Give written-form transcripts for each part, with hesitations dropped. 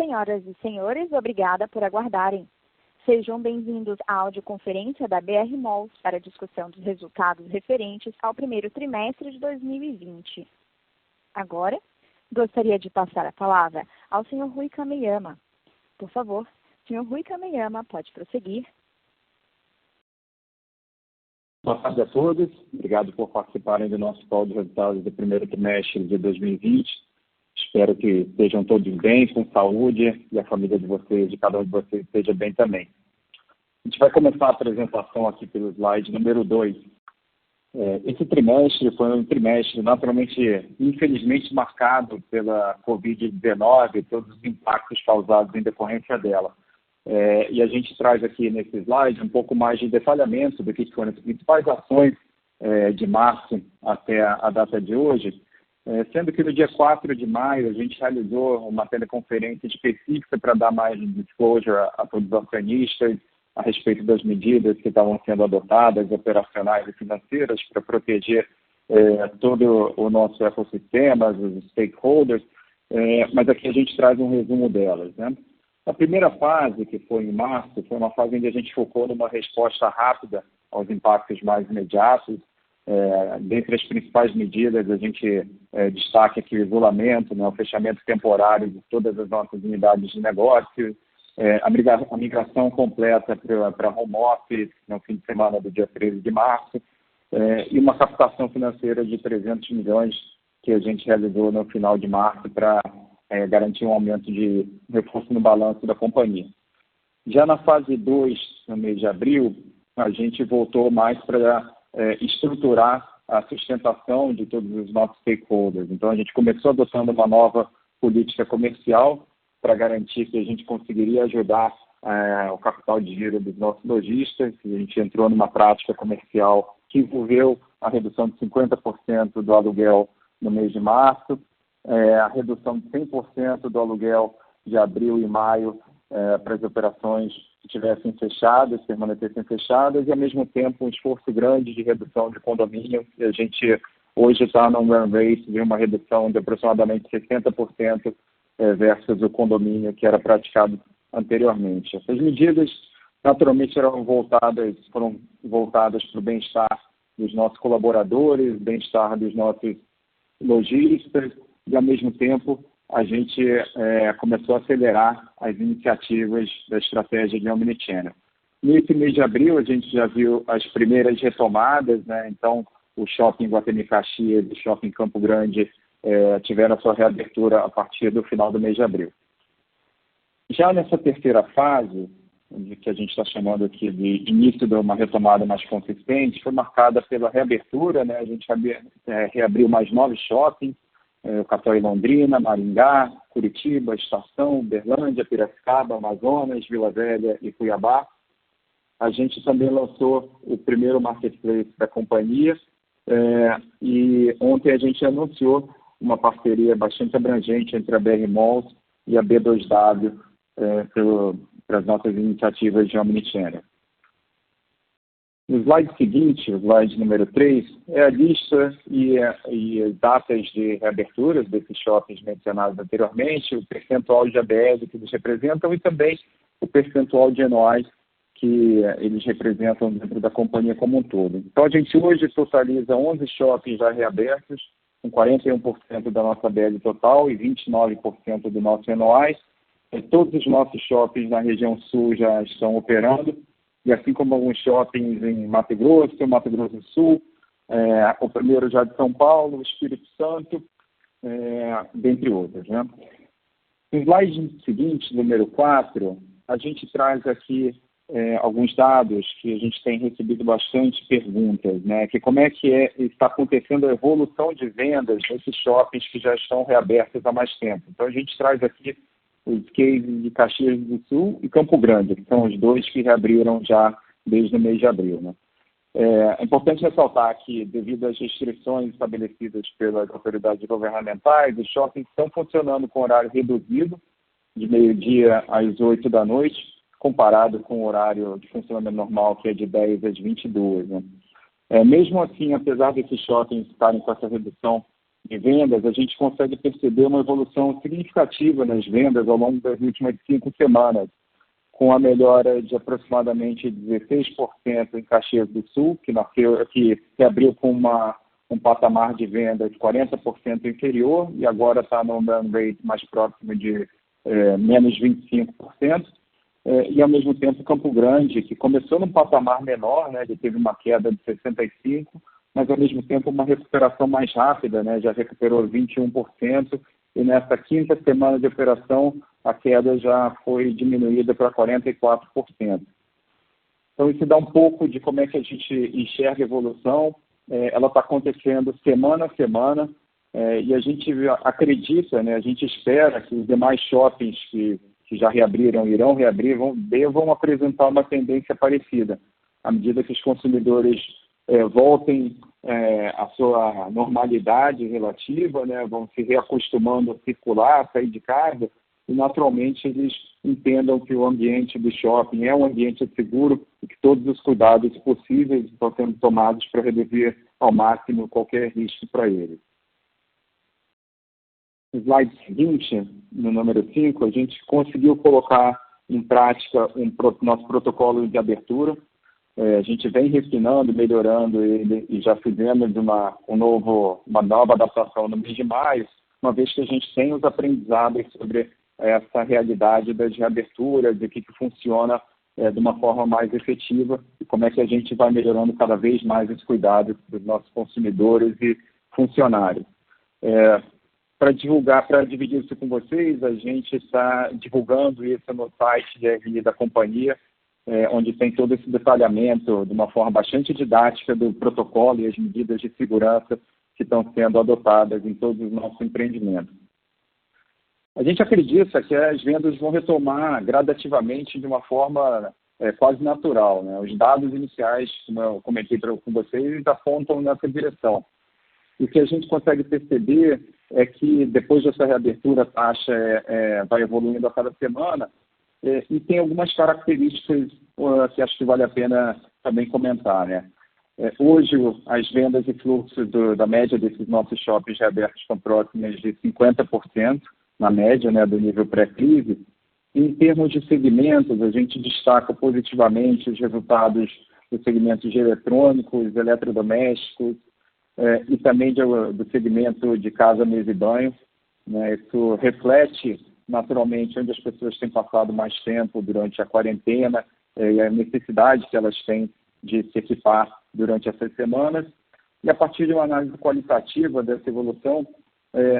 Senhoras e senhores, obrigada por aguardarem. Sejam bem-vindos à audioconferência da BR Malls para a discussão dos resultados referentes ao primeiro trimestre de 2020. Agora, gostaria de passar a palavra ao Sr. Rui Kameyama. Por favor, Sr. Rui Kameyama, pode prosseguir. Boa tarde a todos. Obrigado por participarem do nosso call de resultados do primeiro trimestre de 2020. Espero que estejam todos bem, com saúde, e a família de vocês, de cada um de vocês, esteja bem também. A gente vai começar a apresentação aqui pelo slide número 2. Esse trimestre foi um trimestre naturalmente, infelizmente, marcado pela Covid-19 e todos os impactos causados em decorrência dela. E a gente traz aqui nesse slide um pouco mais de detalhamento do que foram as principais ações de março até a data de hoje, sendo que no dia 4 de maio a gente realizou uma teleconferência específica para dar mais disclosure a todos os acionistas a respeito das medidas que estavam sendo adotadas, operacionais e financeiras, para proteger todo o nosso ecossistema, os stakeholders, mas aqui a gente traz um resumo delas, né? A primeira fase, que foi em março, foi uma fase onde a gente focou numa resposta rápida aos impactos mais imediatos. Dentre as principais medidas, a gente destaca aqui o isolamento, né, o fechamento temporário de todas as nossas unidades de negócio, a migração completa para home office no fim de semana do dia 13 de março, e uma captação financeira de 300 milhões que a gente realizou no final de março para garantir um aumento de reforço no balanço da companhia. Já na fase 2, no mês de abril, a gente voltou mais para estruturar a sustentação de todos os nossos stakeholders. Então, a gente começou adotando uma nova política comercial para garantir que a gente conseguiria ajudar o capital de giro dos nossos lojistas. A gente entrou numa prática comercial que envolveu a redução de 50% do aluguel no mês de março, a redução de 100% do aluguel de abril e maio para as operações que tivessem fechadas, permanecessem fechadas, e ao mesmo tempo um esforço grande de redução de condomínio. E a gente hoje está num run rate de uma redução de aproximadamente 60% versus o condomínio que era praticado anteriormente. Essas medidas naturalmente foram voltadas para o bem-estar dos nossos colaboradores, bem-estar dos nossos lojistas, e, ao mesmo tempo, a gente começou a acelerar as iniciativas da estratégia de Omnichannel. Nesse mês de abril, a gente já viu as primeiras retomadas, né? Então, o Shopping Iguatemi Caxias e o Shopping Campo Grande tiveram a sua reabertura a partir do final do mês de abril. Já nessa terceira fase, que a gente está chamando aqui de início de uma retomada mais consistente, foi marcada pela reabertura, né? A gente reabriu mais 9 shoppings, o Catuai Londrina, Maringá, Curitiba, Estação, Uberlândia, Piracicaba, Amazonas, Vila Velha e Cuiabá. A gente também lançou o primeiro marketplace da companhia e ontem a gente anunciou uma parceria bastante abrangente entre a BR Malls e a B2W para as nossas iniciativas de Omnichannel. No slide seguinte, o slide número 3, é a lista e as datas de reaberturas desses shoppings mencionados anteriormente, o percentual de ABL que eles representam e também o percentual de NOIs que eles representam dentro da companhia como um todo. Então, a gente hoje totaliza 11 shoppings já reabertos, com 41% da nossa ABL total e 29% do nosso NOI. Todos os nossos shoppings na região sul já estão operando, e assim como alguns shoppings em Mato Grosso do Sul, o primeiro já de São Paulo, Espírito Santo, dentre outros, né? No slide seguinte, número 4, a gente traz aqui alguns dados que a gente tem recebido bastante perguntas, né? Que como é que está acontecendo a evolução de vendas nesses shoppings que já estão reabertos há mais tempo. Então, a gente traz aqui os cases de Caxias do Sul e Campo Grande, que são os dois que reabriram já desde o mês de abril, né? É importante ressaltar que, devido às restrições estabelecidas pelas autoridades governamentais, os shoppings estão funcionando com horário reduzido, de meio-dia às 8 da noite, comparado com o horário de funcionamento normal, que é de 10 às 22, né? Mesmo assim, apesar desses shoppings estarem com essa redução de vendas, a gente consegue perceber uma evolução significativa nas vendas ao longo das últimas 5 semanas, com a melhora de aproximadamente 16% em Caxias do Sul, que abriu com um patamar de venda de 40% inferior e agora está no run rate mais próximo de menos 25%. E, ao mesmo tempo, Campo Grande, que começou num patamar menor, né, ele teve uma queda de 65%, mas, ao mesmo tempo, uma recuperação mais rápida, né, já recuperou 21%, e nessa 5ª semana de operação, a queda já foi diminuída para 44%. Então, isso dá um pouco de como é que a gente enxerga a evolução. Ela está acontecendo semana a semana, e a gente acredita, né, a gente espera que os demais shoppings que já reabriram, irão reabrir, devam apresentar uma tendência parecida, à medida que os consumidores voltem à sua normalidade relativa, né, vão se reacostumando a circular, a sair de casa, e naturalmente eles entendam que o ambiente do shopping é um ambiente seguro e que todos os cuidados possíveis estão sendo tomados para reduzir ao máximo qualquer risco para eles. No slide seguinte, no número 5, a gente conseguiu colocar em prática nosso protocolo de abertura. A gente vem refinando, melhorando ele e já fizemos uma nova adaptação no mês de maio, uma vez que a gente tem os aprendizados sobre essa realidade das reaberturas e o que funciona de uma forma mais efetiva e como é que a gente vai melhorando cada vez mais os cuidados dos nossos consumidores e funcionários. Para dividir isso com vocês, a gente está divulgando isso no site da companhia, onde tem todo esse detalhamento de uma forma bastante didática do protocolo e as medidas de segurança que estão sendo adotadas em todos os nossos empreendimentos. A gente acredita que as vendas vão retomar gradativamente de uma forma quase natural, né? Os dados iniciais, como eu comentei com vocês, apontam nessa direção. O que a gente consegue perceber é que depois dessa reabertura, a taxa vai evoluindo a cada semana e tem algumas características que acho que vale a pena também comentar, né? Hoje, as vendas e fluxos da média desses nossos shoppings reabertos estão próximas de 50%, na média, né, do nível pré-crise. Em termos de segmentos, a gente destaca positivamente os resultados dos segmentos de eletrônicos, eletrodomésticos, e também do segmento de casa, mesa e banho, né? Isso reflete, naturalmente, onde as pessoas têm passado mais tempo durante a quarentena e a necessidade que elas têm de se equipar durante essas semanas. E, a partir de uma análise qualitativa dessa evolução,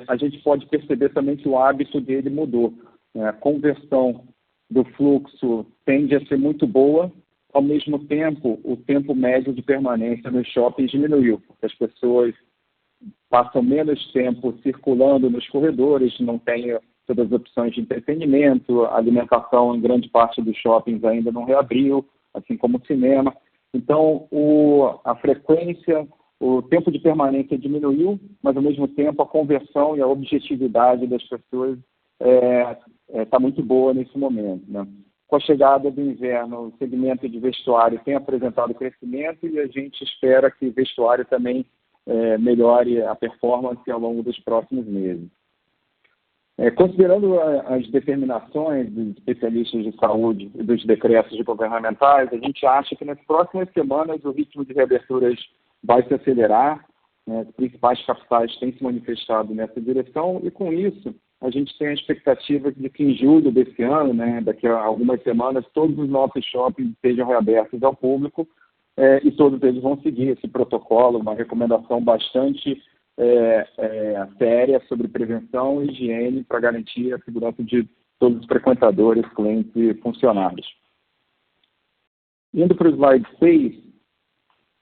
a gente pode perceber também que o hábito dele mudou. A conversão do fluxo tende a ser muito boa. Ao mesmo tempo, o tempo médio de permanência nos shoppings diminuiu, porque as pessoas passam menos tempo circulando nos corredores, não têm todas as opções de entretenimento, a alimentação em grande parte dos shoppings ainda não reabriu, assim como o cinema. Então, a frequência, o tempo de permanência diminuiu, mas, ao mesmo tempo, a conversão e a objetividade das pessoas está muito boa nesse momento, né? Com a chegada do inverno, o segmento de vestuário tem apresentado crescimento e a gente espera que o vestuário também melhore a performance ao longo dos próximos meses. Considerando as determinações dos especialistas de saúde e dos decretos governamentais, a gente acha que nas próximas semanas o ritmo de reaberturas vai se acelerar, né? As principais capitais têm se manifestado nessa direção e, com isso, a gente tem a expectativa de que em julho desse ano, né, daqui a algumas semanas, todos os nossos shoppings sejam reabertos ao público e todos eles vão seguir esse protocolo, uma recomendação bastante séria sobre prevenção e higiene para garantir a segurança de todos os frequentadores, clientes e funcionários. Indo para o slide 6,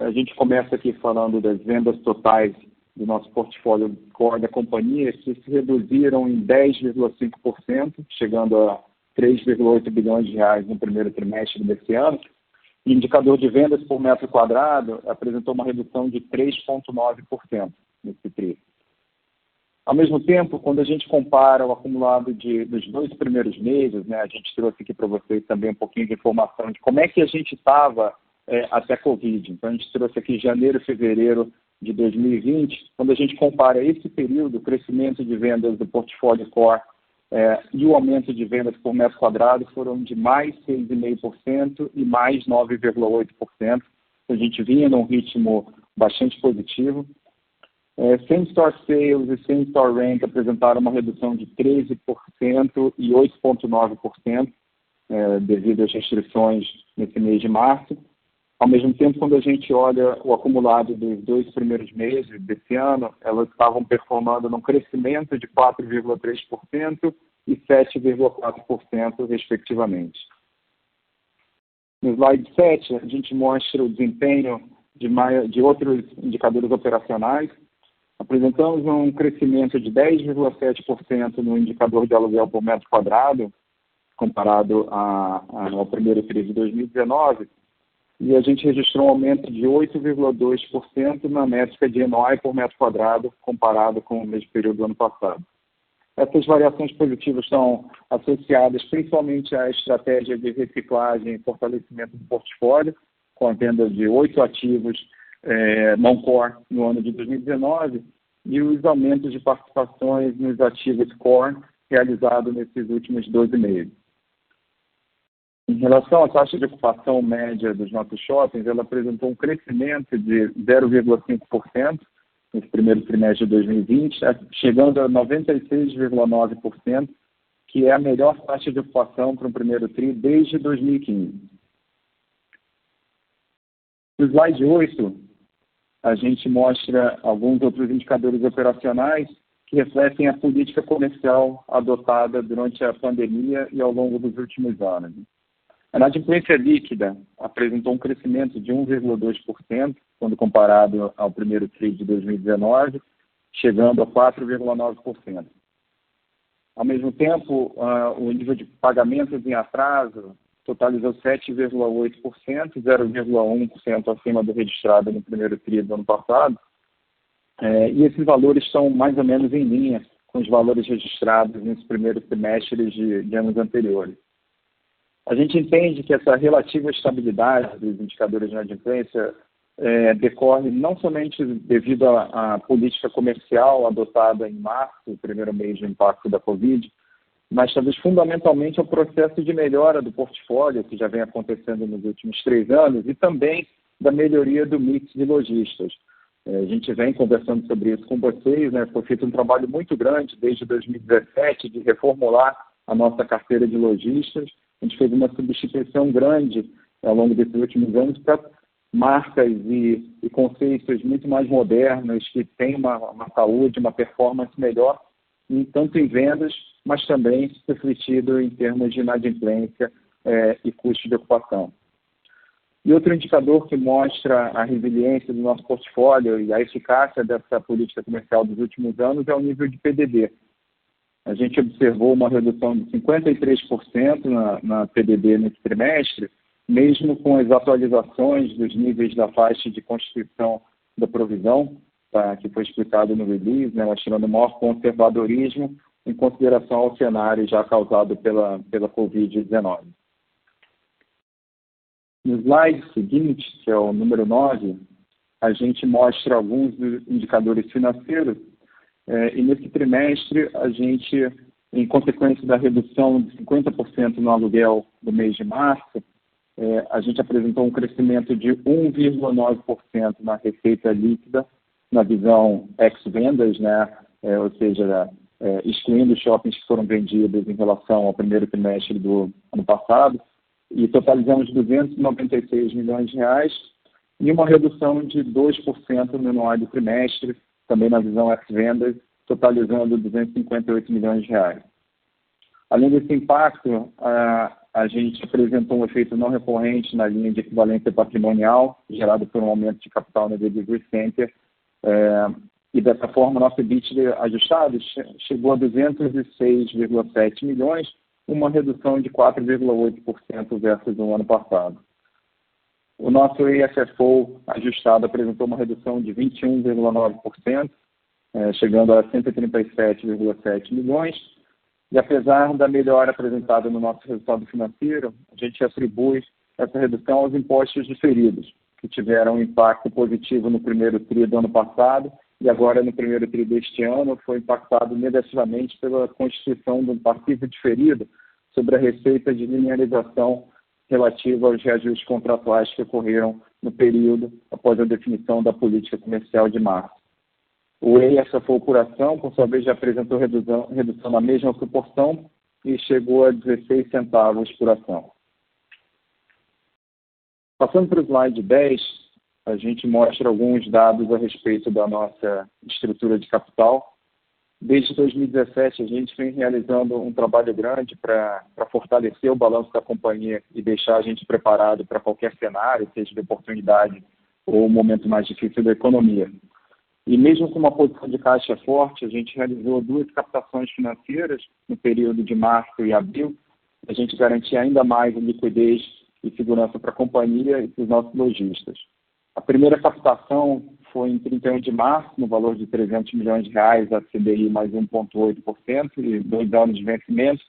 a gente começa aqui falando das vendas totais do nosso portfólio core da companhia, que se reduziram em 10,5%, chegando a 3,8 bilhões de reais no primeiro trimestre desse ano. O indicador de vendas por metro quadrado apresentou uma redução de 3,9% nesse tri. Ao mesmo tempo, quando a gente compara o acumulado dos 2 primeiros meses, né, a gente trouxe aqui para vocês também um pouquinho de informação de como é que a gente estava até Covid. Então, a gente trouxe aqui janeiro e fevereiro de 2020, quando a gente compara esse período, o crescimento de vendas do portfólio core e o aumento de vendas por metro quadrado foram de mais 6,5% e mais 9,8%. A gente vinha num ritmo bastante positivo. Same-store sales e same-store rent apresentaram uma redução de 13% e 8,9%, devido às restrições nesse mês de março. Ao mesmo tempo, quando a gente olha o acumulado dos 2 primeiros meses desse ano, elas estavam performando num crescimento de 4,3% e 7,4%, respectivamente. No slide 7, a gente mostra o desempenho de outros indicadores operacionais. Apresentamos um crescimento de 10,7% no indicador de aluguel por metro quadrado, comparado ao primeiro trimestre de 2019, e a gente registrou um aumento de 8,2% na métrica de NOI por metro quadrado, comparado com o mesmo período do ano passado. Essas variações positivas estão associadas principalmente à estratégia de reciclagem e fortalecimento do portfólio, com a venda de 8 ativos não-core no ano de 2019 e os aumentos de participações nos ativos core realizados nesses últimos 12 meses. Em relação à taxa de ocupação média dos nossos shoppings, ela apresentou um crescimento de 0,5% nesse primeiro trimestre de 2020, chegando a 96,9%, que é a melhor taxa de ocupação para um primeiro TRI desde 2015. No slide 8, a gente mostra alguns outros indicadores operacionais que refletem a política comercial adotada durante a pandemia e ao longo dos últimos anos. A inadimplência líquida apresentou um crescimento de 1,2% quando comparado ao primeiro TRI de 2019, chegando a 4,9%. Ao mesmo tempo, o nível de pagamentos em atraso totalizou 7,8%, 0,1% acima do registrado no primeiro TRI do ano passado. E esses valores estão mais ou menos em linha com os valores registrados nos primeiros trimestres de anos anteriores. A gente entende que essa relativa estabilidade dos indicadores de inadimplência decorre não somente devido à política comercial adotada em março, o primeiro mês do impacto da Covid, mas talvez fundamentalmente ao processo de melhora do portfólio que já vem acontecendo nos últimos 3 anos e também da melhoria do mix de lojistas. A gente vem conversando sobre isso com vocês, né? Foi feito um trabalho muito grande desde 2017 de reformular a nossa carteira de lojistas. A gente fez uma substituição grande ao longo desses últimos anos para marcas e conceitos muito mais modernos, que têm uma saúde, uma performance melhor, tanto em vendas, mas também refletido em termos de inadimplência e custo de ocupação. E outro indicador que mostra a resiliência do nosso portfólio e a eficácia dessa política comercial dos últimos anos é o nível de PDD. A gente observou uma redução de 53% na PDD nesse trimestre, mesmo com as atualizações dos níveis da faixa de constituição da provisão, que foi explicado no release, né, mostrando maior conservadorismo em consideração ao cenário já causado pela Covid-19. No slide seguinte, que é o número 9, a gente mostra alguns dos indicadores financeiros. E nesse trimestre, a gente, em consequência da redução de 50% no aluguel do mês de março, a gente apresentou um crescimento de 1,9% na receita líquida, na visão ex-vendas, né? Ou seja, excluindo os shoppings que foram vendidos em relação ao primeiro trimestre do ano passado, e totalizamos 296 milhões de reais, e uma redução de 2% no NOI do trimestre, também na visão ex-vendas, totalizando 258 milhões de reais. Além desse impacto, a gente apresentou um efeito não recorrente na linha de equivalência patrimonial, gerado por um aumento de capital na Delivery Center, e dessa forma, nosso EBITDA ajustado chegou a 206,7 milhões, uma redução de 4,8% versus o ano passado. O nosso AFFO ajustado apresentou uma redução de 21,9%, chegando a 137,7 milhões, e apesar da melhora apresentada no nosso resultado financeiro, a gente atribui essa redução aos impostos diferidos. que tiveram um impacto positivo no primeiro TRI do ano passado e agora no primeiro TRI deste ano foi impactado negativamente pela constituição de um passivo diferido sobre a receita de linearização relativa aos reajustes contratuais que ocorreram no período após a definição da política comercial de março. O EI, essa foi a apuração, por sua vez, já apresentou redução na mesma proporção e chegou a 16 centavos por ação. Passando para o slide 10, a gente mostra alguns dados a respeito da nossa estrutura de capital. Desde 2017, a gente vem realizando um trabalho grande para fortalecer o balanço da companhia e deixar a gente preparado para qualquer cenário, seja de oportunidade ou momento mais difícil da economia. E mesmo com uma posição de caixa forte, a gente realizou 2 captações financeiras no período de março e abril, a gente garantir ainda mais liquidez e segurança para a companhia e para os nossos lojistas. A primeira captação foi em 31 de março, no valor de R$300 milhões, a CDI mais 1,8% e 2 anos de vencimento.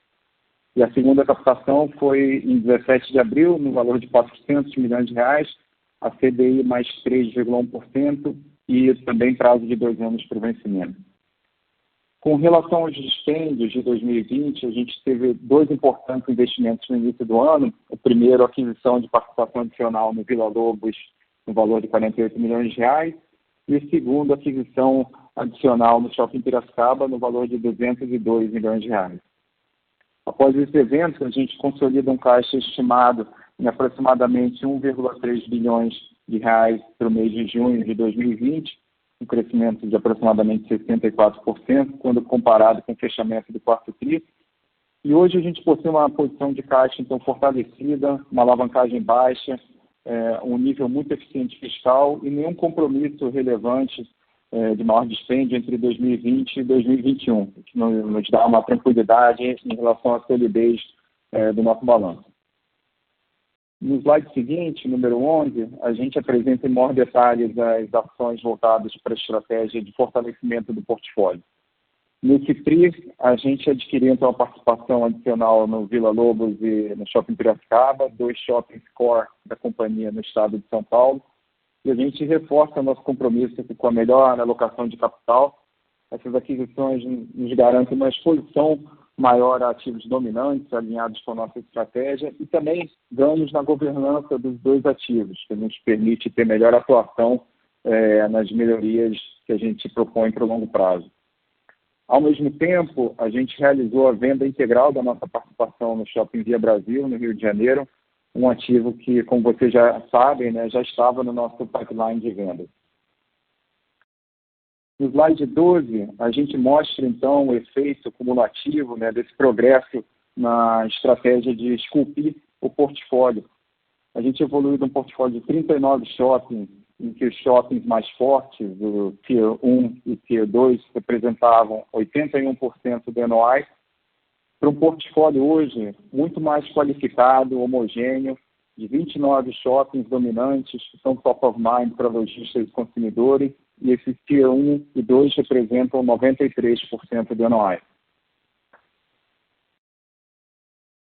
E a segunda captação foi em 17 de abril, no valor de R$400 milhões, a CDI mais 3,1% e também prazo de 2 anos para o vencimento. Com relação aos dispêndios de 2020, a gente teve 2 importantes investimentos no início do ano. O primeiro, a aquisição de participação adicional no Villa Lobos, no valor de R$48 milhões, e o segundo, a aquisição adicional no Shopping Piracicaba, no valor de R$202 milhões. Após esse evento, a gente consolida um caixa estimado em aproximadamente R$1,3 bilhões para o mês de junho de 2020, um crescimento de aproximadamente 64%, quando comparado com o fechamento do quarto TRI. E hoje a gente possui uma posição de caixa então fortalecida, uma alavancagem baixa, um nível muito eficiente fiscal e nenhum compromisso relevante de maior dispêndio entre 2020 e 2021, que nos dá uma tranquilidade em relação à solidez do nosso balanço. No slide seguinte, número 11, a gente apresenta em maior detalhes as ações voltadas para a estratégia de fortalecimento do portfólio. Nesse TRI, a gente adquiriu então a participação adicional no Villa Lobos e no Shopping Piracicaba, 2 shoppings core da companhia no estado de São Paulo, e a gente reforça nosso compromisso com a melhor alocação de capital. Essas aquisições nos garantem uma exposição maior a ativos dominantes, alinhados com a nossa estratégia, e também ganhos na governança dos 2 ativos, que nos permite ter melhor atuação nas melhorias que a gente propõe para o longo prazo. Ao mesmo tempo, a gente realizou a venda integral da nossa participação no Shopping Via Brasil, no Rio de Janeiro, um ativo que, como vocês já sabem, já estava no nosso pipeline de venda. No slide 12, a gente mostra, então, o efeito cumulativo desse progresso na estratégia de esculpir o portfólio. A gente evoluiu de um portfólio de 39 shoppings, em que os shoppings mais fortes, o Tier 1 e Tier 2, representavam 81% do NOI, para um portfólio hoje muito mais qualificado, homogêneo, de 29 shoppings dominantes, que são top of mind para lojistas e consumidores, e esses Tier 1 e 2 representam 93% do NOI.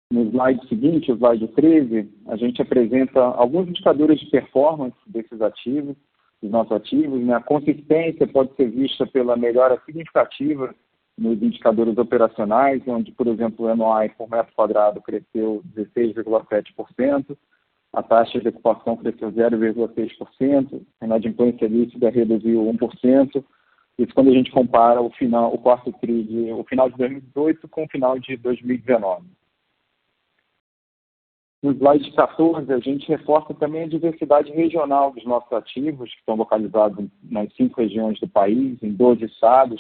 No slide seguinte, o slide 13, a gente apresenta alguns indicadores de performance desses ativos, dos nossos ativos. A consistência pode ser vista pela melhora significativa nos indicadores operacionais, onde, por exemplo, o NOI por metro quadrado cresceu 16,7%, a taxa de ocupação cresceu 0,6%, a inadimplência líquida reduziu 1%. Isso quando a gente compara o quarto TRI, o final de 2018 com o final de 2019. No slide 14, a gente reforça também a diversidade regional dos nossos ativos, que estão localizados nas 5 regiões do país, em 12 estados.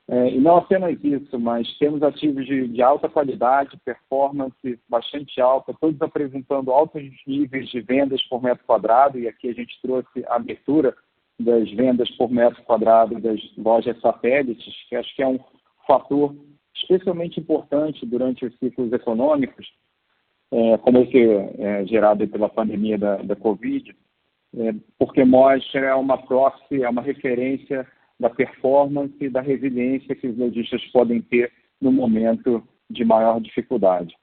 E não apenas isso, mas temos ativos de alta qualidade, performance bastante alta, todos apresentando altos níveis de vendas por metro quadrado, e aqui a gente trouxe a abertura das vendas por metro quadrado das lojas satélites, que acho que é um fator especialmente importante durante os ciclos econômicos, como esse gerado pela pandemia da Covid, porque mostra uma proxy, é uma referência da performance e da resiliência que os lojistas podem ter no momento de maior dificuldade.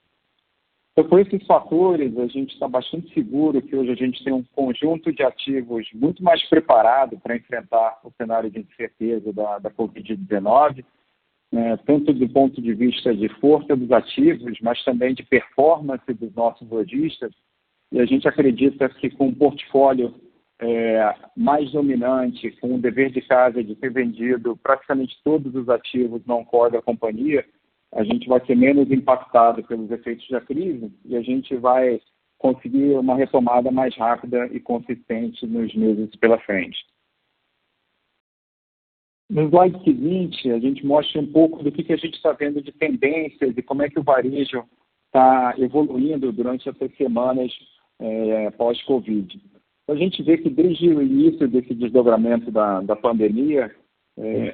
Então, por esses fatores, a gente está bastante seguro que hoje a gente tem um conjunto de ativos muito mais preparado para enfrentar o cenário de incerteza da Covid-19, tanto do ponto de vista de força dos ativos, mas também de performance dos nossos lojistas. E a gente acredita que com um portfólio mais dominante, com o dever de casa de ter vendido praticamente todos os ativos non-core da companhia, a gente vai ser menos impactado pelos efeitos da crise e a gente vai conseguir uma retomada mais rápida e consistente nos meses pela frente. No slide seguinte, a gente mostra um pouco do que a gente está vendo de tendências e como é que o varejo está evoluindo durante essas semanas pós-Covid. A gente vê que desde o início desse desdobramento da pandemia,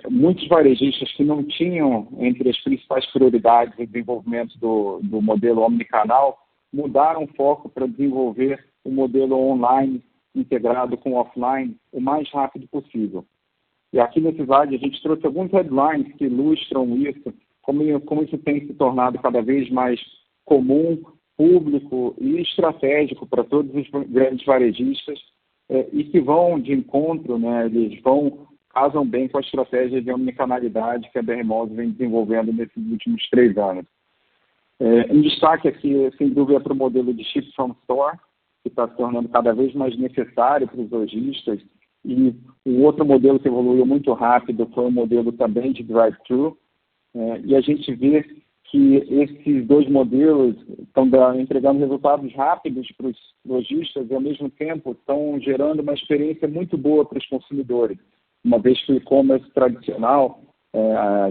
muitos varejistas que não tinham entre as principais prioridades o desenvolvimento do modelo omnicanal mudaram o foco para desenvolver o modelo online integrado com o offline o mais rápido possível. E aqui nesse slide a gente trouxe alguns headlines que ilustram isso, como isso tem se tornado cada vez mais comum, público e estratégico para todos os grandes varejistas e que vão de encontro, eles casam bem com a estratégia de omnicanalidade que a BR Malls vem desenvolvendo nesses últimos 3 anos. Um destaque aqui, sem dúvida, para o modelo de Ship from Store, que está se tornando cada vez mais necessário para os lojistas, e o outro modelo que evoluiu muito rápido foi o modelo também de drive-thru, e a gente vê que esses 2 modelos estão entregando resultados rápidos para os lojistas e, ao mesmo tempo, estão gerando uma experiência muito boa para os consumidores, uma vez que o e-commerce tradicional,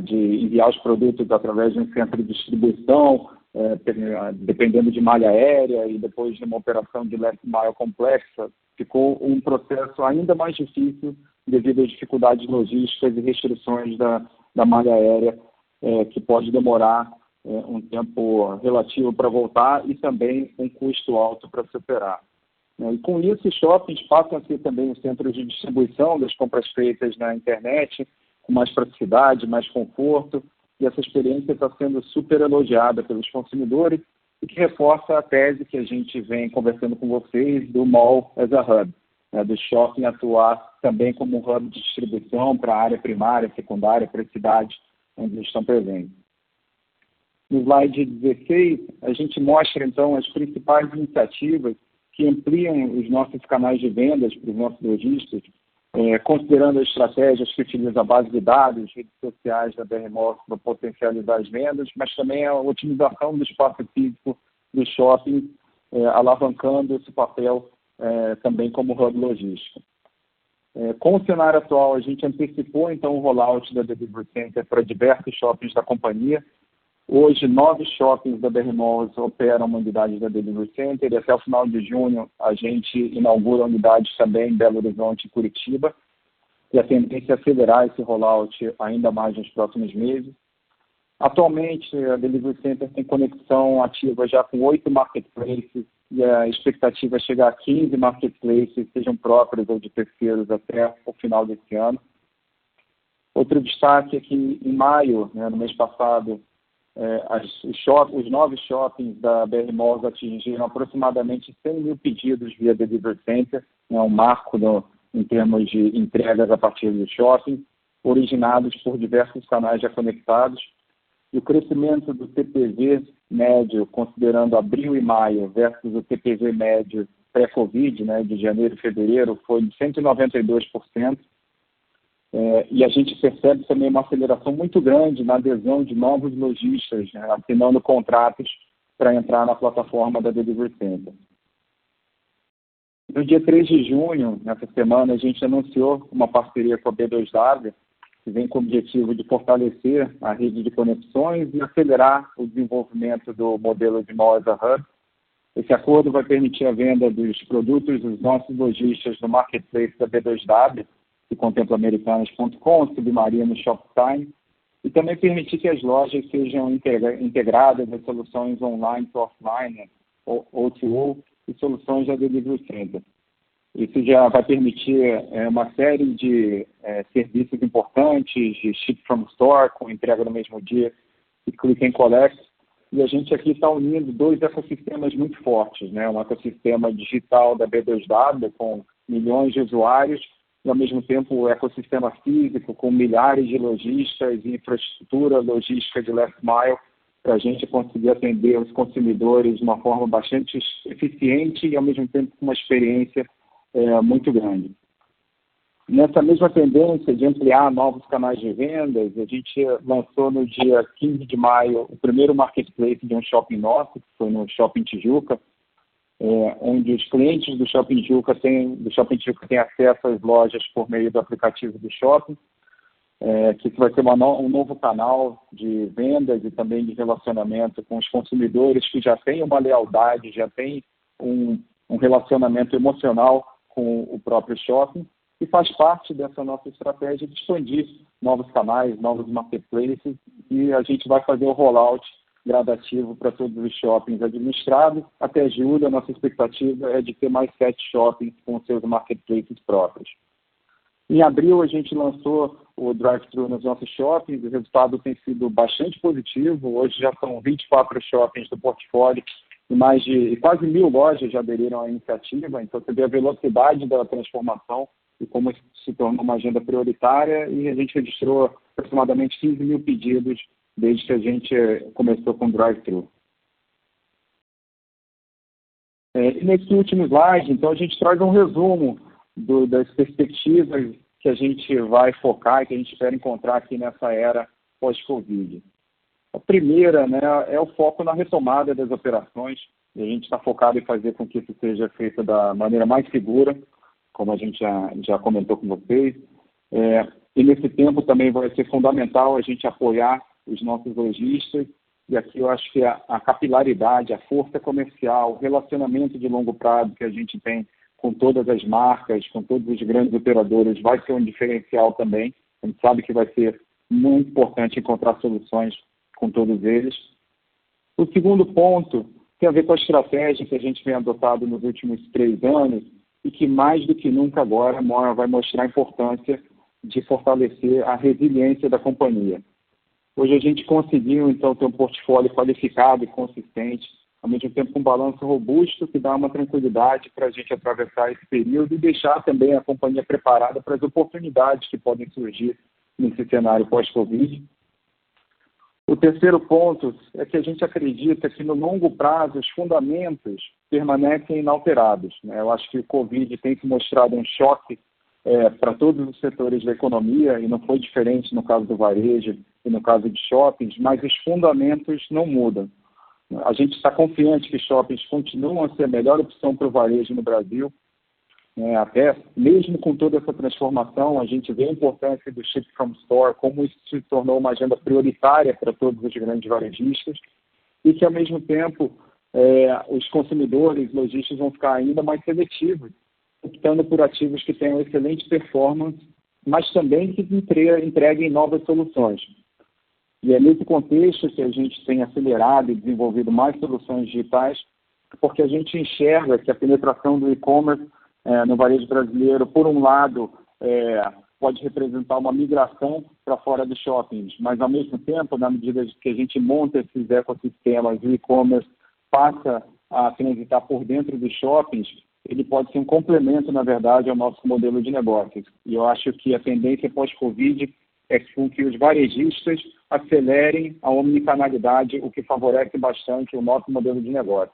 de enviar os produtos através de um centro de distribuição, dependendo de malha aérea e depois de uma operação de last mile complexa, ficou um processo ainda mais difícil devido às dificuldades logísticas e restrições da malha aérea, que pode demorar um tempo relativo para voltar e também um custo alto para se operar. E com isso, os shoppings passam a ser também os centros de distribuição das compras feitas na internet, com mais praticidade, mais conforto, e essa experiência está sendo super elogiada pelos consumidores e que reforça a tese que a gente vem conversando com vocês do Mall as a Hub, do shopping atuar também como um hub de distribuição para a área primária, secundária, para as cidades onde eles estão presentes. No slide 16, a gente mostra, então, as principais iniciativas que ampliam os nossos canais de vendas para os nossos lojistas, considerando as estratégias que utilizam a base de dados, redes sociais da BR Malls para potencializar as vendas, mas também a otimização do espaço físico do shopping, alavancando esse papel também como hub logístico. Com o cenário atual, a gente antecipou, então, o rollout da Delivery Center para diversos shoppings da companhia. Hoje, 9 shoppings da BR Malls operam uma unidade da Delivery Center e até o final de junho a gente inaugura unidades também em Belo Horizonte e Curitiba. E a tendência é acelerar esse rollout ainda mais nos próximos meses. Atualmente, a Delivery Center tem conexão ativa já com 8 marketplaces e a expectativa é chegar a 15 marketplaces, sejam próprios ou de terceiros, até o final desse ano. Outro destaque é que em maio, no mês passado, os 9 shoppings da BR Malls atingiram aproximadamente 100 mil pedidos via Delivery Center, um marco em termos de entregas a partir do shopping, originados por diversos canais já conectados. E o crescimento do TPV médio, considerando abril e maio, versus o TPV médio pré-Covid, de janeiro e fevereiro, foi de 192%. E a gente percebe também uma aceleração muito grande na adesão de novos lojistas, assinando contratos para entrar na plataforma da Delivery Center. No dia 3 de junho, nessa semana, a gente anunciou uma parceria com a B2W, que vem com o objetivo de fortalecer a rede de conexões e acelerar o desenvolvimento do modelo de Mall as a Hub. Esse acordo vai permitir a venda dos produtos dos nossos lojistas no marketplace da B2W, que contempla Americanas.com, Submarino, Shoptime, e também permitir que as lojas sejam integradas às soluções online to offline, O2O, e soluções da Delivery Center. Isso já vai permitir uma série de serviços importantes, de Ship from Store, com entrega no mesmo dia, e Click and Collect, e a gente aqui está unindo dois ecossistemas muito fortes, né? Um ecossistema digital da B2W, com milhões de usuários, e, ao mesmo tempo, o ecossistema físico, com milhares de lojistas e infraestrutura logística de last mile, para a gente conseguir atender os consumidores de uma forma bastante eficiente e, ao mesmo tempo, com uma experiência muito grande. Nessa mesma tendência de ampliar novos canais de vendas, a gente lançou no dia 15 de maio o primeiro marketplace de um shopping nosso, que foi no Shopping Tijuca, onde os clientes do Shopping Tijuca têm acesso às lojas por meio do aplicativo do shopping, que vai ser um novo canal de vendas e também de relacionamento com os consumidores que já têm uma lealdade, já têm um relacionamento emocional com o próprio shopping, e faz parte dessa nossa estratégia de expandir novos canais, novos marketplaces, e a gente vai fazer o rollout gradativo para todos os shoppings administrados. Até julho, a nossa expectativa é de ter mais 7 shoppings com seus marketplaces próprios. Em abril, a gente lançou o drive-thru nos nossos shoppings, o resultado tem sido bastante positivo. Hoje já são 24 shoppings do portfólio e quase 1.000 lojas já aderiram à iniciativa, então você vê a velocidade da transformação e como isso se tornou uma agenda prioritária, e a gente registrou aproximadamente 15 mil pedidos desde que a gente começou com o drive-thru. E nesse último slide, então, a gente traz um resumo das perspectivas que a gente vai focar e que a gente espera encontrar aqui nessa era pós-Covid. A primeira, né, é o foco na retomada das operações, e a gente está focado em fazer com que isso seja feito da maneira mais segura, como a gente já comentou com vocês. E nesse tempo também vai ser fundamental a gente apoiar os nossos lojistas, e aqui eu acho que a capilaridade, a força comercial, o relacionamento de longo prazo que a gente tem com todas as marcas, com todos os grandes operadores, vai ser um diferencial também. A gente sabe que vai ser muito importante encontrar soluções com todos eles. O segundo ponto tem a ver com a estratégia que a gente vem adotado nos últimos 3 anos, e que mais do que nunca agora vai mostrar a importância de fortalecer a resiliência da companhia. Hoje a gente conseguiu, então, ter um portfólio qualificado e consistente, ao mesmo tempo com um balanço robusto, que dá uma tranquilidade para a gente atravessar esse período e deixar também a companhia preparada para as oportunidades que podem surgir nesse cenário pós-Covid. O terceiro ponto é que a gente acredita que no longo prazo os fundamentos permanecem inalterados, né? Eu acho que o Covid tem se mostrado um choque para todos os setores da economia, e não foi diferente no caso do varejo e no caso de shoppings, mas os fundamentos não mudam. A gente está confiante que shoppings continuam a ser a melhor opção para o varejo no Brasil. Até mesmo com toda essa transformação, a gente vê a importância do Ship from Store, como isso se tornou uma agenda prioritária para todos os grandes varejistas, e que, ao mesmo tempo, os consumidores, lojistas vão ficar ainda mais seletivos, optando por ativos que tenham excelente performance, mas também que entreguem novas soluções. E é nesse contexto que a gente tem acelerado e desenvolvido mais soluções digitais, porque a gente enxerga que a penetração do e-commerce no varejo brasileiro, por um lado, pode representar uma migração para fora dos shoppings, mas, ao mesmo tempo, na medida que a gente monta esses ecossistemas, o e-commerce passa a transitar por dentro dos shoppings, ele pode ser um complemento, na verdade, ao nosso modelo de negócios. E eu acho que a tendência pós-Covid é com que os varejistas acelerem a omnicanalidade, o que favorece bastante o nosso modelo de negócio.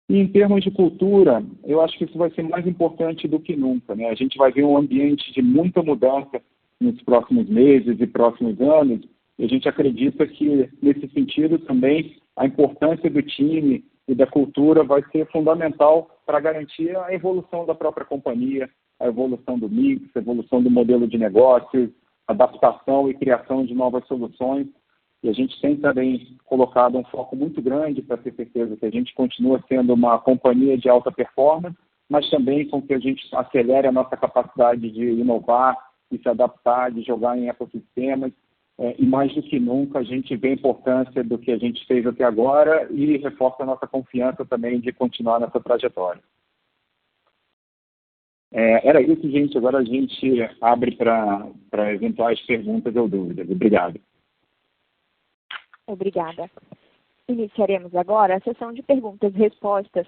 E em termos de cultura, eu acho que isso vai ser mais importante do que nunca, né? A gente vai ver um ambiente de muita mudança nos próximos meses e próximos anos, e a gente acredita que, nesse sentido, também a importância do time e da cultura vai ser fundamental para garantir a evolução da própria companhia, a evolução do mix, a evolução do modelo de negócios, adaptação e criação de novas soluções. E a gente tem também colocado um foco muito grande para ter certeza que a gente continua sendo uma companhia de alta performance, mas também com que a gente acelere a nossa capacidade de inovar e se adaptar, de jogar em ecossistemas. E mais do que nunca a gente vê a importância do que a gente fez até agora e reforça a nossa confiança também de continuar nessa trajetória. Era isso, gente. Agora a gente abre para eventuais perguntas ou dúvidas. Obrigado. Obrigada. Iniciaremos agora a sessão de perguntas e respostas.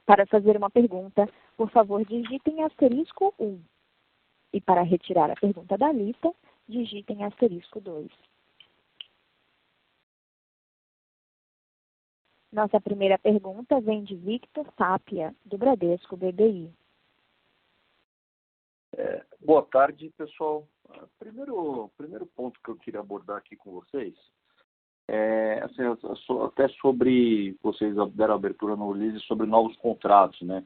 Para fazer uma pergunta, por favor, digitem asterisco 1. E para retirar a pergunta da lista, digitem asterisco 2. Nossa primeira pergunta vem de Victor Tapia, do Bradesco BBI. Boa tarde, pessoal. Primeiro ponto que eu queria abordar aqui com vocês assim, até sobre, vocês deram abertura no release sobre novos contratos, né?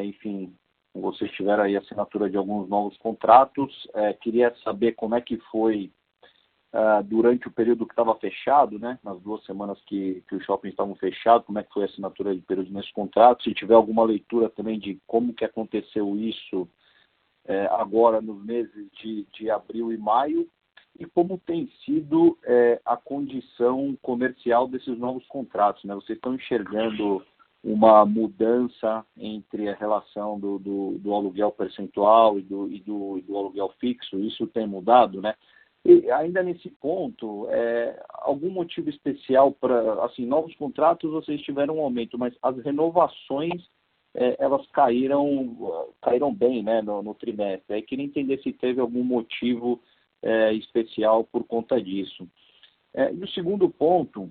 Enfim, vocês tiveram aí a assinatura de alguns novos contratos. Queria saber como é que foi durante o período que estava fechado, né? Nas 2 semanas que os shoppings estavam fechados, como é que foi a assinatura de período nesses contratos? Se tiver alguma leitura também de como que aconteceu isso agora nos meses de abril e maio, e como tem sido a condição comercial desses novos contratos, né? Vocês estão enxergando uma mudança entre a relação do aluguel percentual e do aluguel fixo? Isso tem mudado, né? E ainda nesse ponto, algum motivo especial para, assim, novos contratos vocês tiveram um aumento, mas as renovações elas caíram bem, né, no trimestre. Aí queria entender se teve algum motivo especial por conta disso. E o segundo ponto,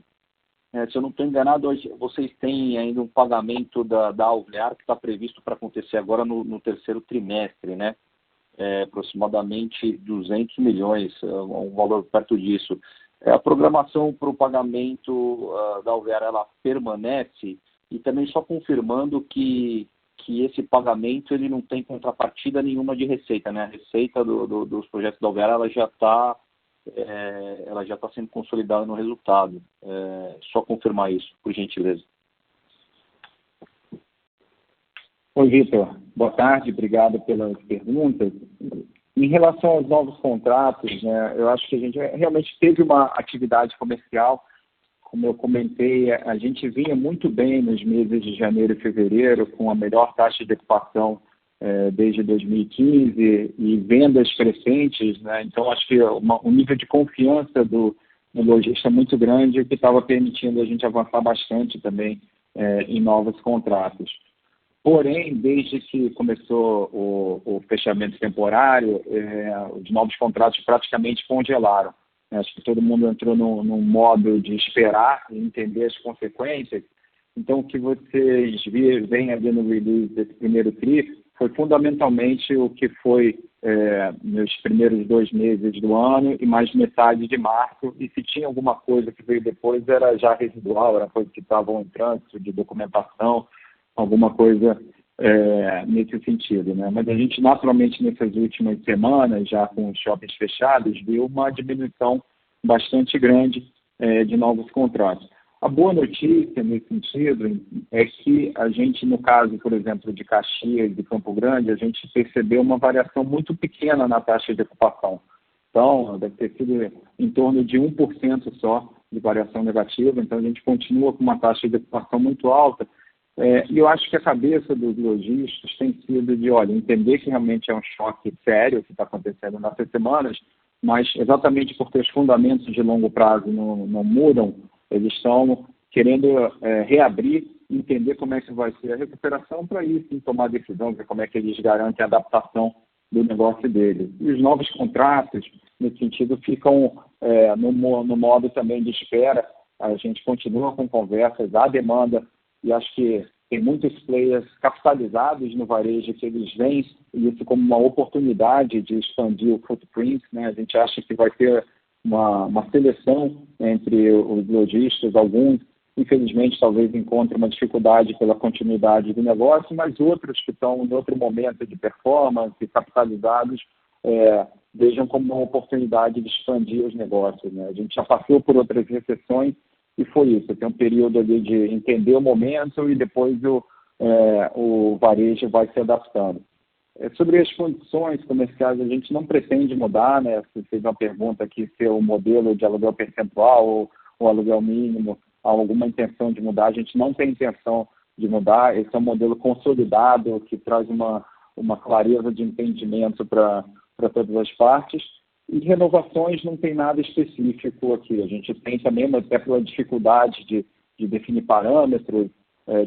se eu não estou enganado, hoje vocês têm ainda um pagamento da Alvear que está previsto para acontecer agora no terceiro trimestre, né? Aproximadamente 200 milhões, um valor perto disso. A programação para o pagamento da Alvear, ela permanece? E também só confirmando que esse pagamento ele não tem contrapartida nenhuma de receita, né? A receita dos projetos da Alvear ela já está sendo consolidada no resultado. Só confirmar isso, por gentileza. Oi, Vitor. Boa tarde, obrigado pelas perguntas. Em relação aos novos contratos, né, eu acho que a gente realmente teve uma atividade comercial. Como eu comentei, a gente vinha muito bem nos meses de janeiro e fevereiro, com a melhor taxa de ocupação desde 2015 e vendas crescentes, né? Então, acho que um nível de confiança do lojista muito grande que estava permitindo a gente avançar bastante também em novos contratos. Porém, desde que começou o fechamento temporário, os novos contratos praticamente congelaram. Acho que todo mundo entrou num modo de esperar e entender as consequências. Então, o que vocês veem ali no release desse primeiro TRI foi fundamentalmente o que foi nos primeiros 2 meses do ano e mais metade de março. E se tinha alguma coisa que veio depois, era já residual, era coisa que estavam em trânsito de documentação, alguma coisa nesse sentido, né? Mas a gente, naturalmente, nessas últimas semanas, já com os shoppings fechados, viu uma diminuição bastante grande de novos contratos. A boa notícia, nesse sentido, é que a gente, no caso, por exemplo, de Caxias e Campo Grande, a gente percebeu uma variação muito pequena na taxa de ocupação. Então, deve ter sido em torno de 1% só de variação negativa. Então, a gente continua com uma taxa de ocupação muito alta. E eu acho que a cabeça dos lojistas tem sido de, entender que realmente é um choque sério que está acontecendo nessas semanas, mas exatamente porque os fundamentos de longo prazo não mudam, eles estão querendo reabrir, entender como é que vai ser a recuperação para aí sim tomar decisão, ver como é que eles garantem a adaptação do negócio deles. E os novos contratos, nesse sentido, ficam no modo também de espera. A gente continua com conversas, há demanda, e acho que tem muitos players capitalizados no varejo que eles veem isso como uma oportunidade de expandir o footprint, né? A gente acha que vai ter uma seleção entre os lojistas, alguns, infelizmente, talvez encontrem uma dificuldade pela continuidade do negócio, mas outros que estão em outro momento de performance, capitalizados, vejam como uma oportunidade de expandir os negócios, né? A gente já passou por outras recessões, e foi isso, tem um período ali de entender o momento e depois o varejo vai se adaptando. Sobre as condições comerciais, a gente não pretende mudar, né? Você fez uma pergunta aqui se o modelo de aluguel percentual ou aluguel mínimo, há alguma intenção de mudar. A gente não tem intenção de mudar. Esse é um modelo consolidado que traz uma clareza de entendimento para todas as partes. E renovações não tem nada específico aqui. A gente tem também, até pela dificuldade de definir parâmetros,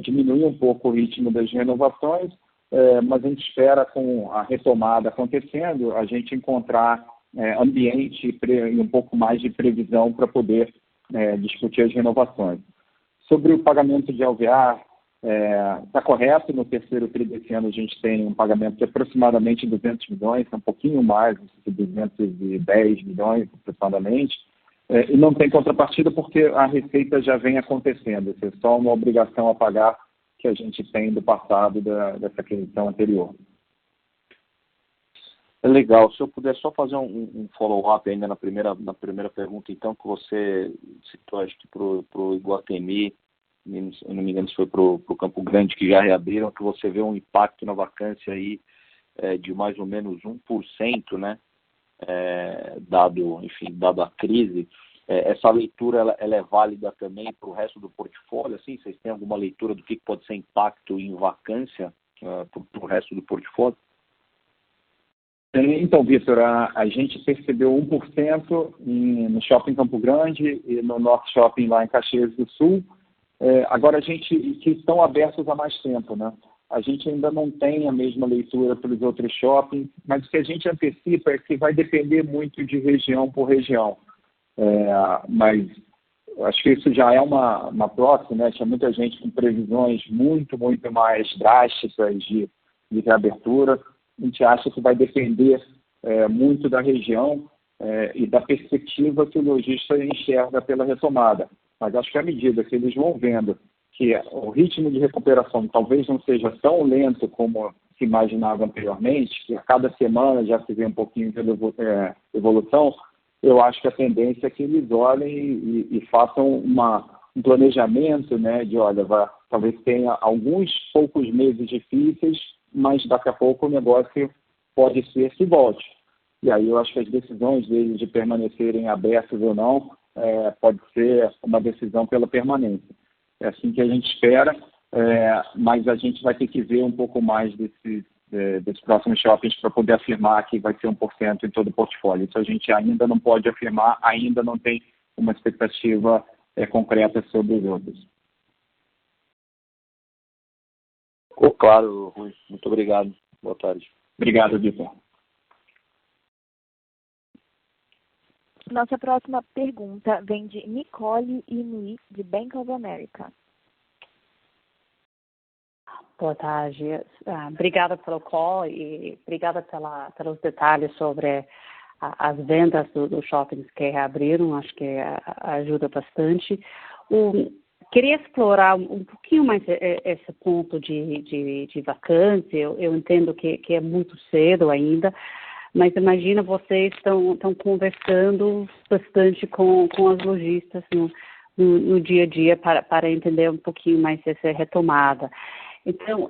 diminuir um pouco o ritmo das renovações, mas a gente espera, com a retomada acontecendo, a gente encontrar ambiente e um pouco mais de previsão para poder discutir as renovações. Sobre o pagamento de alvear, está correto. No terceiro TRI desse ano a gente tem um pagamento de aproximadamente 200 milhões, um pouquinho mais, 210 milhões aproximadamente, e não tem contrapartida porque a receita já vem acontecendo. Isso é só uma obrigação a pagar que a gente tem do passado dessa aquisição anterior. É legal. Se eu puder só fazer um follow-up ainda na primeira pergunta, então, que você citou, acho que para o Iguatemi, eu não me engano se foi para o Campo Grande, que já reabriram, que você vê um impacto na vacância aí de mais ou menos 1%, né? Dado a crise. Essa leitura ela é válida também para o resto do portfólio? Assim, vocês têm alguma leitura do que pode ser impacto em vacância para o resto do portfólio? Então, Vitor, a gente percebeu 1% no Shopping Campo Grande e no nosso shopping lá em Caxias do Sul. Agora, que estão abertos há mais tempo, né? A gente ainda não tem a mesma leitura para os outros shoppings, mas o que a gente antecipa é que vai depender muito de região por região. Mas acho que isso já é uma próxima, né? Tinha muita gente com previsões muito, muito mais drásticas de reabertura. A gente acha que vai depender muito da região e da perspectiva que o lojista enxerga pela retomada. Mas acho que à medida que eles vão vendo que o ritmo de recuperação talvez não seja tão lento como se imaginava anteriormente, que a cada semana já se vê um pouquinho de evolução, eu acho que a tendência é que eles olhem e façam um planejamento, né, de, olha, talvez tenha alguns poucos meses difíceis, mas daqui a pouco o negócio pode ser que volte. E aí eu acho que as decisões deles de permanecerem abertos ou não pode ser uma decisão pela permanência. É assim que a gente espera, mas a gente vai ter que ver um pouco mais desses próximos shoppings para poder afirmar que vai ser 1% em todo o portfólio. Isso a gente ainda não pode afirmar, ainda não tem uma expectativa concreta sobre os outros. Ficou claro, Rui. Muito obrigado. Boa tarde. Obrigado, Vitor. Nossa próxima pergunta vem de Nicole Inui, de Bank of America. Boa tarde. Obrigada pelo call e obrigada pelos detalhes sobre as vendas dos shoppings que reabriram. Acho que ajuda bastante. Queria explorar um pouquinho mais esse ponto de vacância. Eu entendo que é muito cedo ainda, mas imagina vocês estão conversando bastante com as lojistas no dia a dia para entender um pouquinho mais essa retomada. Então,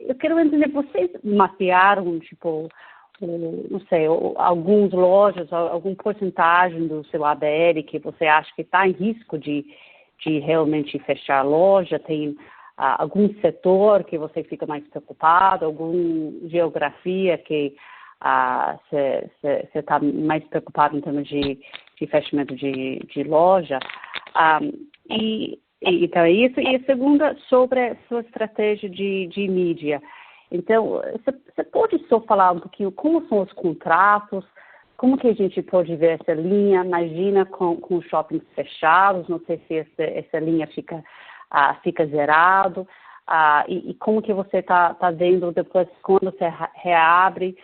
eu quero entender, vocês mapearam, não sei, algumas lojas, alguma porcentagem do seu ABL que você acha que está em risco de realmente fechar a loja? Tem algum setor que você fica mais preocupado, alguma geografia que você está mais preocupado em termos de fechamento de loja? Então, é isso. E a segunda, sobre a sua estratégia de mídia. Então, você pode só falar um pouquinho como são os contratos, como que a gente pode ver essa linha? Imagina com os shoppings fechados, não sei se essa linha fica zerado, e como que você está vendo depois, quando você reabre,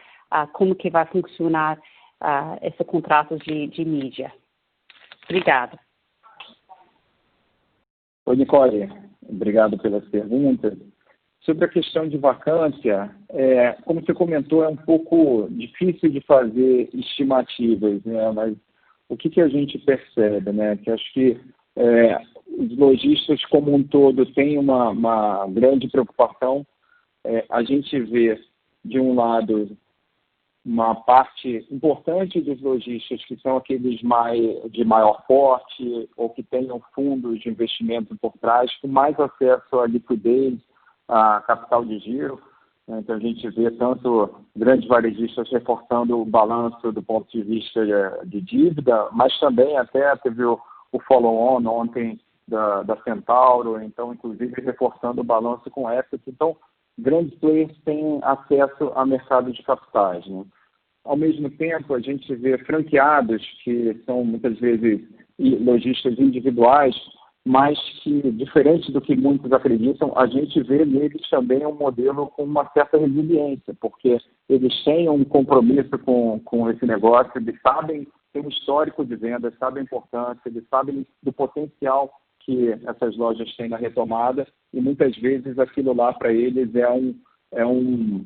como que vai funcionar esse contrato de mídia. Obrigada. Oi, Nicole. Obrigado pelas perguntas. Sobre a questão de vacância, como você comentou, é um pouco difícil de fazer estimativas, né? Mas o que a gente percebe, né? Que acho que os lojistas como um todo têm uma grande preocupação. A gente vê, de um lado, uma parte importante dos lojistas que são aqueles de maior porte ou que tenham fundos de investimento por trás, com mais acesso à liquidez, a capital de giro. né? Então, a gente vê tanto grandes varejistas reforçando o balanço do ponto de vista de dívida, mas também até teve o follow-on ontem da Centauro, então, inclusive, reforçando o balanço com equity. Então, grandes players têm acesso a mercado de capitais, né? Ao mesmo tempo, a gente vê franqueados, que são muitas vezes lojistas individuais, mas que, diferente do que muitos acreditam, a gente vê neles também um modelo com uma certa resiliência, porque eles têm um compromisso com esse negócio, eles sabem, têm um histórico de vendas, sabem a importância, eles sabem do potencial que essas lojas têm na retomada, e muitas vezes aquilo lá para eles é um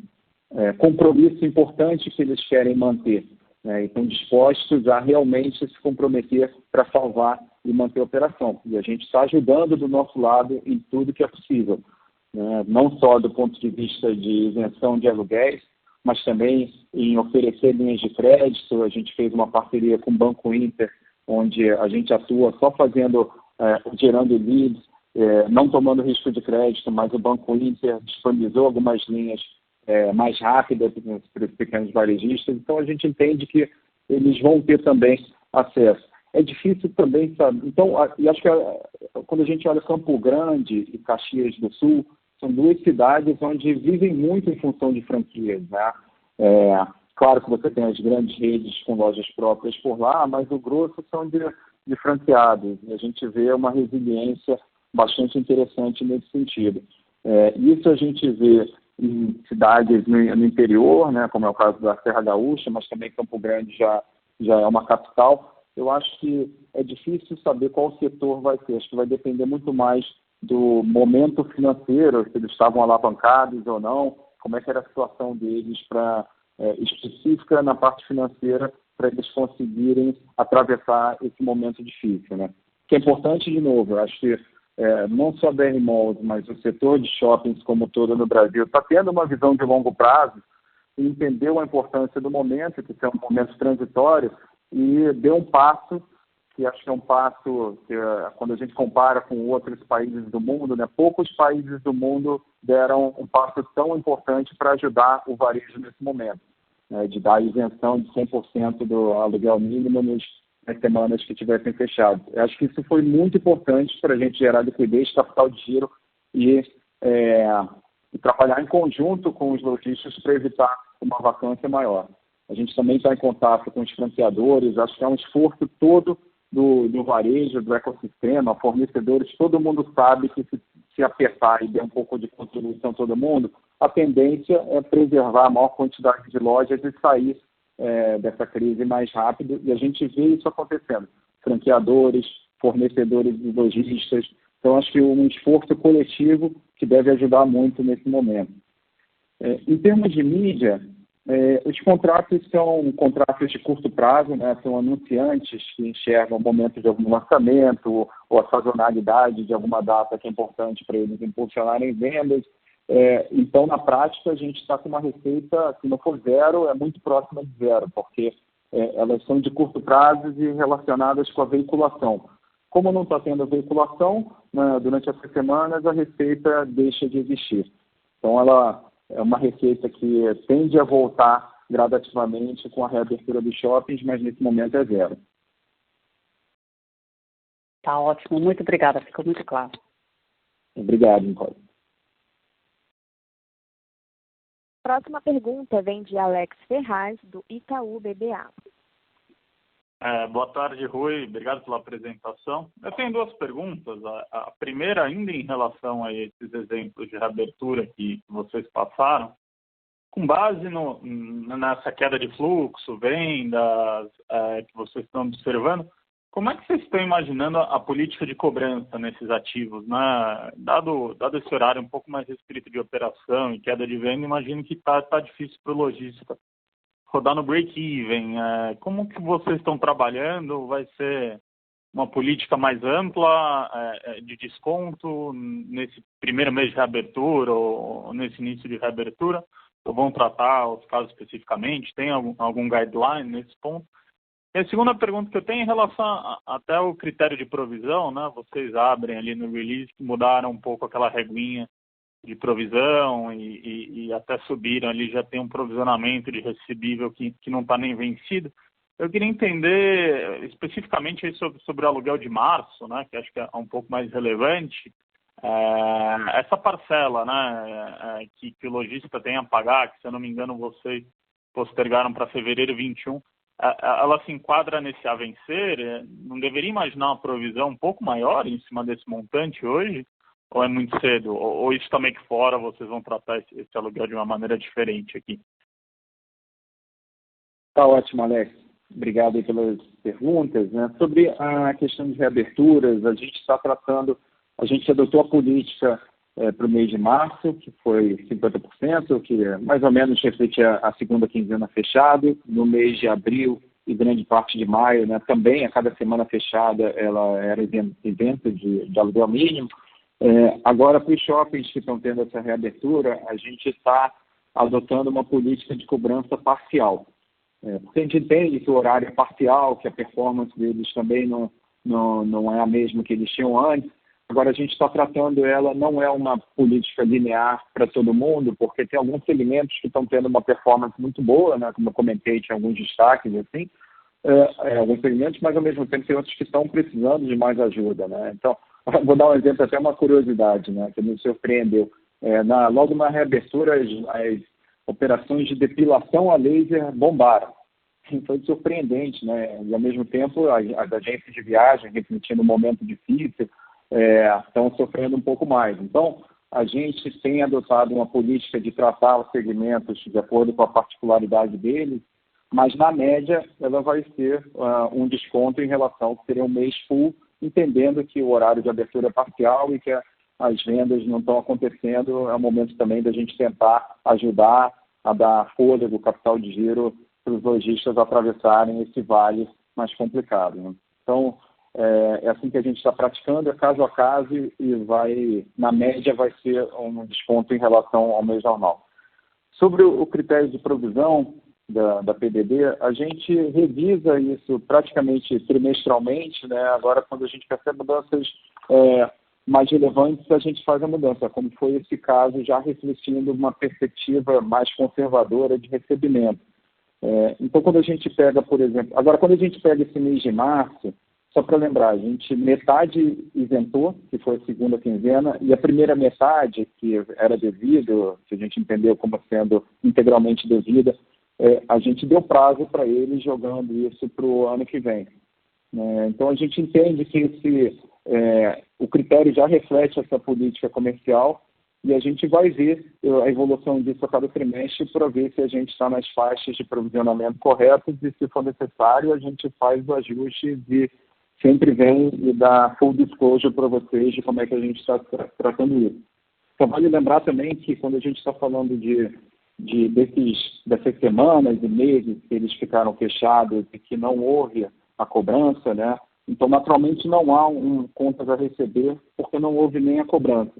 compromisso importante que eles querem manter, né? E estão dispostos a realmente se comprometer para salvar e manter a operação. E a gente está ajudando do nosso lado em tudo que é possível, né? Não só do ponto de vista de isenção de aluguéis, mas também em oferecer linhas de crédito. A gente fez uma parceria com o Banco Inter, onde a gente atua só gerando leads, não tomando risco de crédito, mas o Banco Inter disponibilizou algumas linhas mais rápidas para os pequenos varejistas. Então, a gente entende que eles vão ter também acesso. É difícil também, sabe? Então, e acho que quando a gente olha Campo Grande e Caxias do Sul, são duas cidades onde vivem muito em função de franquias, né? Claro que você tem as grandes redes com lojas próprias por lá, mas o grosso são de franqueados. E a gente vê uma resiliência bastante interessante nesse sentido. Isso a gente vê em cidades no interior, né, como é o caso da Serra Gaúcha, mas também Campo Grande já é uma capital. Eu acho que é difícil saber qual setor vai ser. Acho que vai depender muito mais do momento financeiro, se eles estavam alavancados ou não, como é que era a situação deles específica na parte financeira para eles conseguirem atravessar esse momento difícil, né? O que é importante, de novo, eu acho que não só a BR Malls, mas o setor de shoppings como todo no Brasil está tendo uma visão de longo prazo e entendeu a importância do momento, que é um momento transitório, e deu um passo, que acho que é um passo que, quando a gente compara com outros países do mundo, né, poucos países do mundo deram um passo tão importante para ajudar o varejo nesse momento, né, de dar isenção de 100% do aluguel mínimo nas semanas que tivessem fechado. Eu acho que isso foi muito importante para a gente gerar liquidez, capital de giro e trabalhar em conjunto com os lojistas para evitar uma vacância maior. A gente também está em contato com os franqueadores, acho que é um esforço todo do varejo, do ecossistema, fornecedores, todo mundo sabe que se apertar e der um pouco de contribuição todo mundo, a tendência é preservar a maior quantidade de lojas e sair dessa crise mais rápido, e a gente vê isso acontecendo. Franqueadores, fornecedores e lojistas. Então, acho que um esforço coletivo que deve ajudar muito nesse momento. Em termos de mídia, os contratos são contratos de curto prazo, né? São anunciantes que enxergam o momento de algum lançamento ou a sazonalidade de alguma data que é importante para eles impulsionarem vendas. Então, na prática, a gente está com uma receita, se não for zero, é muito próxima de zero, porque elas são de curto prazo e relacionadas com a veiculação. Como não está tendo veiculação, né, durante essas semanas, a receita deixa de existir. Então, ela é uma receita que tende a voltar gradativamente com a reabertura dos shoppings, mas nesse momento é zero. Tá ótimo, muito obrigada, ficou muito claro. Obrigado, Nicole. Próxima pergunta vem de Alex Ferraz, do Itaú BBA. Boa tarde, Rui. Obrigado pela apresentação. Eu tenho duas perguntas. A primeira, ainda em relação a esses exemplos de reabertura que vocês passaram, com base nessa queda de fluxo, vendas que vocês estão observando, como é que vocês estão imaginando a política de cobrança nesses ativos, né? Dado esse horário um pouco mais restrito de operação e queda de venda, imagino que tá difícil para o lojista rodar no break-even. Como que vocês estão trabalhando? Vai ser uma política mais ampla de desconto nesse primeiro mês de reabertura ou nesse início de reabertura? Ou vão tratar os casos especificamente? Tem algum guideline nesse ponto? E a segunda pergunta que eu tenho é em relação até ao critério de provisão, né? Vocês abrem ali no release que mudaram um pouco aquela reguinha de provisão e até subiram ali, já tem um provisionamento de recebível que não está nem vencido. Eu queria entender especificamente aí sobre o aluguel de março, né, que acho que é um pouco mais relevante. Essa parcela, né, que o lojista tem a pagar, que se eu não me engano vocês postergaram para fevereiro 21, ela se enquadra nesse a vencer? Não deveria imaginar uma provisão um pouco maior em cima desse montante hoje? Ou é muito cedo? Ou isso também que fora vocês vão tratar esse aluguel de uma maneira diferente aqui? Tá ótimo, Alex. Obrigado aí pelas perguntas, né? Sobre a questão de reaberturas, a gente adotou a política para o mês de março, que foi 50%, que mais ou menos refletia a segunda quinzena fechado. No mês de abril e grande parte de maio, né, também a cada semana fechada ela era isenta de aluguel mínimo. Agora, para os shoppings que estão tendo essa reabertura, a gente está adotando uma política de cobrança parcial. Porque a gente entende que o horário é parcial, que a performance deles também não é a mesma que eles tinham antes. Agora, a gente está tratando ela, não é uma política linear para todo mundo, porque tem alguns segmentos que estão tendo uma performance muito boa, né? Como eu comentei, tinha alguns destaques, assim, alguns segmentos, mas ao mesmo tempo tem outros que estão precisando de mais ajuda, né? Então, vou dar um exemplo, até uma curiosidade, né, que me surpreendeu. Logo na reabertura, as operações de depilação a laser bombaram. Foi surpreendente, né? E ao mesmo tempo, as agências de viagem, refletindo um momento difícil, estão sofrendo um pouco mais. Então, a gente tem adotado uma política de tratar os segmentos de acordo com a particularidade deles, mas na média ela vai ser um desconto em relação ao que seria um mês full, entendendo que o horário de abertura é parcial e que as vendas não estão acontecendo. É o momento também da gente tentar ajudar a dar fôlego, capital de giro para os lojistas atravessarem esse vale mais complicado, né? Então, é assim que a gente está praticando, é caso a caso e na média vai ser um desconto em relação ao mês normal. Sobre o critério de provisão da PDD, a gente revisa isso praticamente trimestralmente, né? Agora, quando a gente percebe mudanças mais relevantes, a gente faz a mudança, como foi esse caso, já refletindo uma perspectiva mais conservadora de recebimento. Então, quando a gente pega, por exemplo, agora quando a gente pega esse mês de março, só para lembrar, a gente metade isentou, que foi a segunda quinzena, e a primeira metade, que era devido, que a gente entendeu como sendo integralmente devida, a gente deu prazo para eles jogando isso para o ano que vem. Então, a gente entende que o critério já reflete essa política comercial e a gente vai ver a evolução disso a cada trimestre para ver se a gente está nas faixas de provisionamento corretas e, se for necessário, a gente faz o ajuste e sempre vem e dá full disclosure para vocês de como é que a gente está tratando isso. Só vale lembrar também que quando a gente está falando dessas semanas e meses que eles ficaram fechados e que não houve a cobrança, né? Então, naturalmente, não há contas a receber porque não houve nem a cobrança.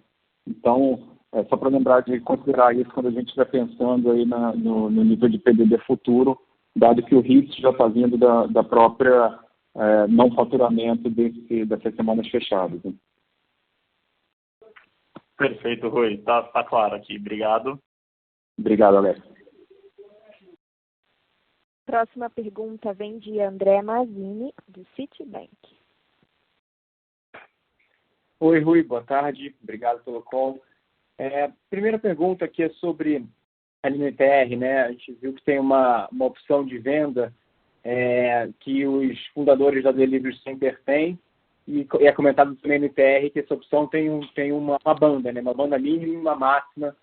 Então, só para lembrar de considerar isso quando a gente estiver pensando aí no nível de PDD futuro, dado que o risco já está vindo da própria não faturamento dessas semanas fechadas. Né? Perfeito, Rui. Tá claro aqui. Obrigado. Obrigado, Alex. Próxima pergunta vem de André Mazzini, do Citibank. Oi, Rui, boa tarde. Obrigado pelo call. Primeira pergunta aqui é sobre a NTR, né? A gente viu que tem uma opção de venda que os fundadores da Delivery Center têm, e é comentado também no NTR que essa opção tem uma banda, né? Uma banda mínima e uma máxima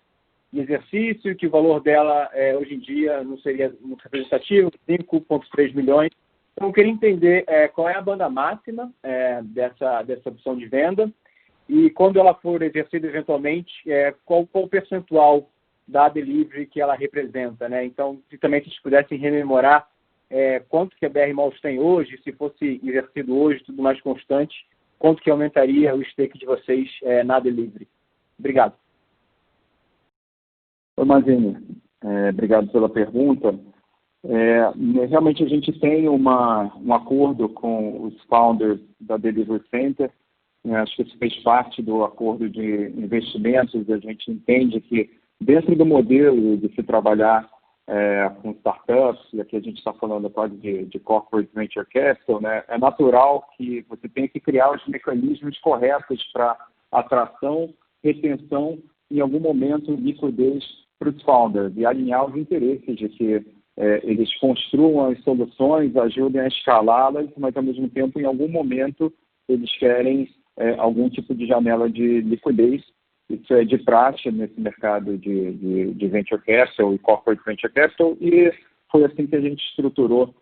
de exercício, que o valor dela hoje em dia não seria muito representativo, 5,3 milhões. Então, eu queria entender qual é a banda máxima dessa opção de venda e, quando ela for exercida eventualmente, qual o percentual da delivery que ela representa, né? Então, se também vocês pudessem rememorar quanto que a BR Malls tem hoje, se fosse exercido hoje, tudo mais constante, quanto que aumentaria o stake de vocês na delivery. Obrigado. Oi, Mazzini. Obrigado pela pergunta. Realmente a gente tem um acordo com os founders da Delivery Center Acho que isso fez parte do acordo de investimentos. A gente entende que dentro do modelo de se trabalhar com startups, e aqui a gente está falando quase de corporate venture capital, né, é natural que você tenha que criar os mecanismos corretos para atração, retenção e, em algum momento, liquidez para os founders e alinhar os interesses de que eles construam as soluções, ajudem a escalá-las, mas, ao mesmo tempo, em algum momento, eles querem algum tipo de janela de liquidez. Isso é de praxe nesse mercado de venture capital e corporate venture capital, e foi assim que a gente estruturou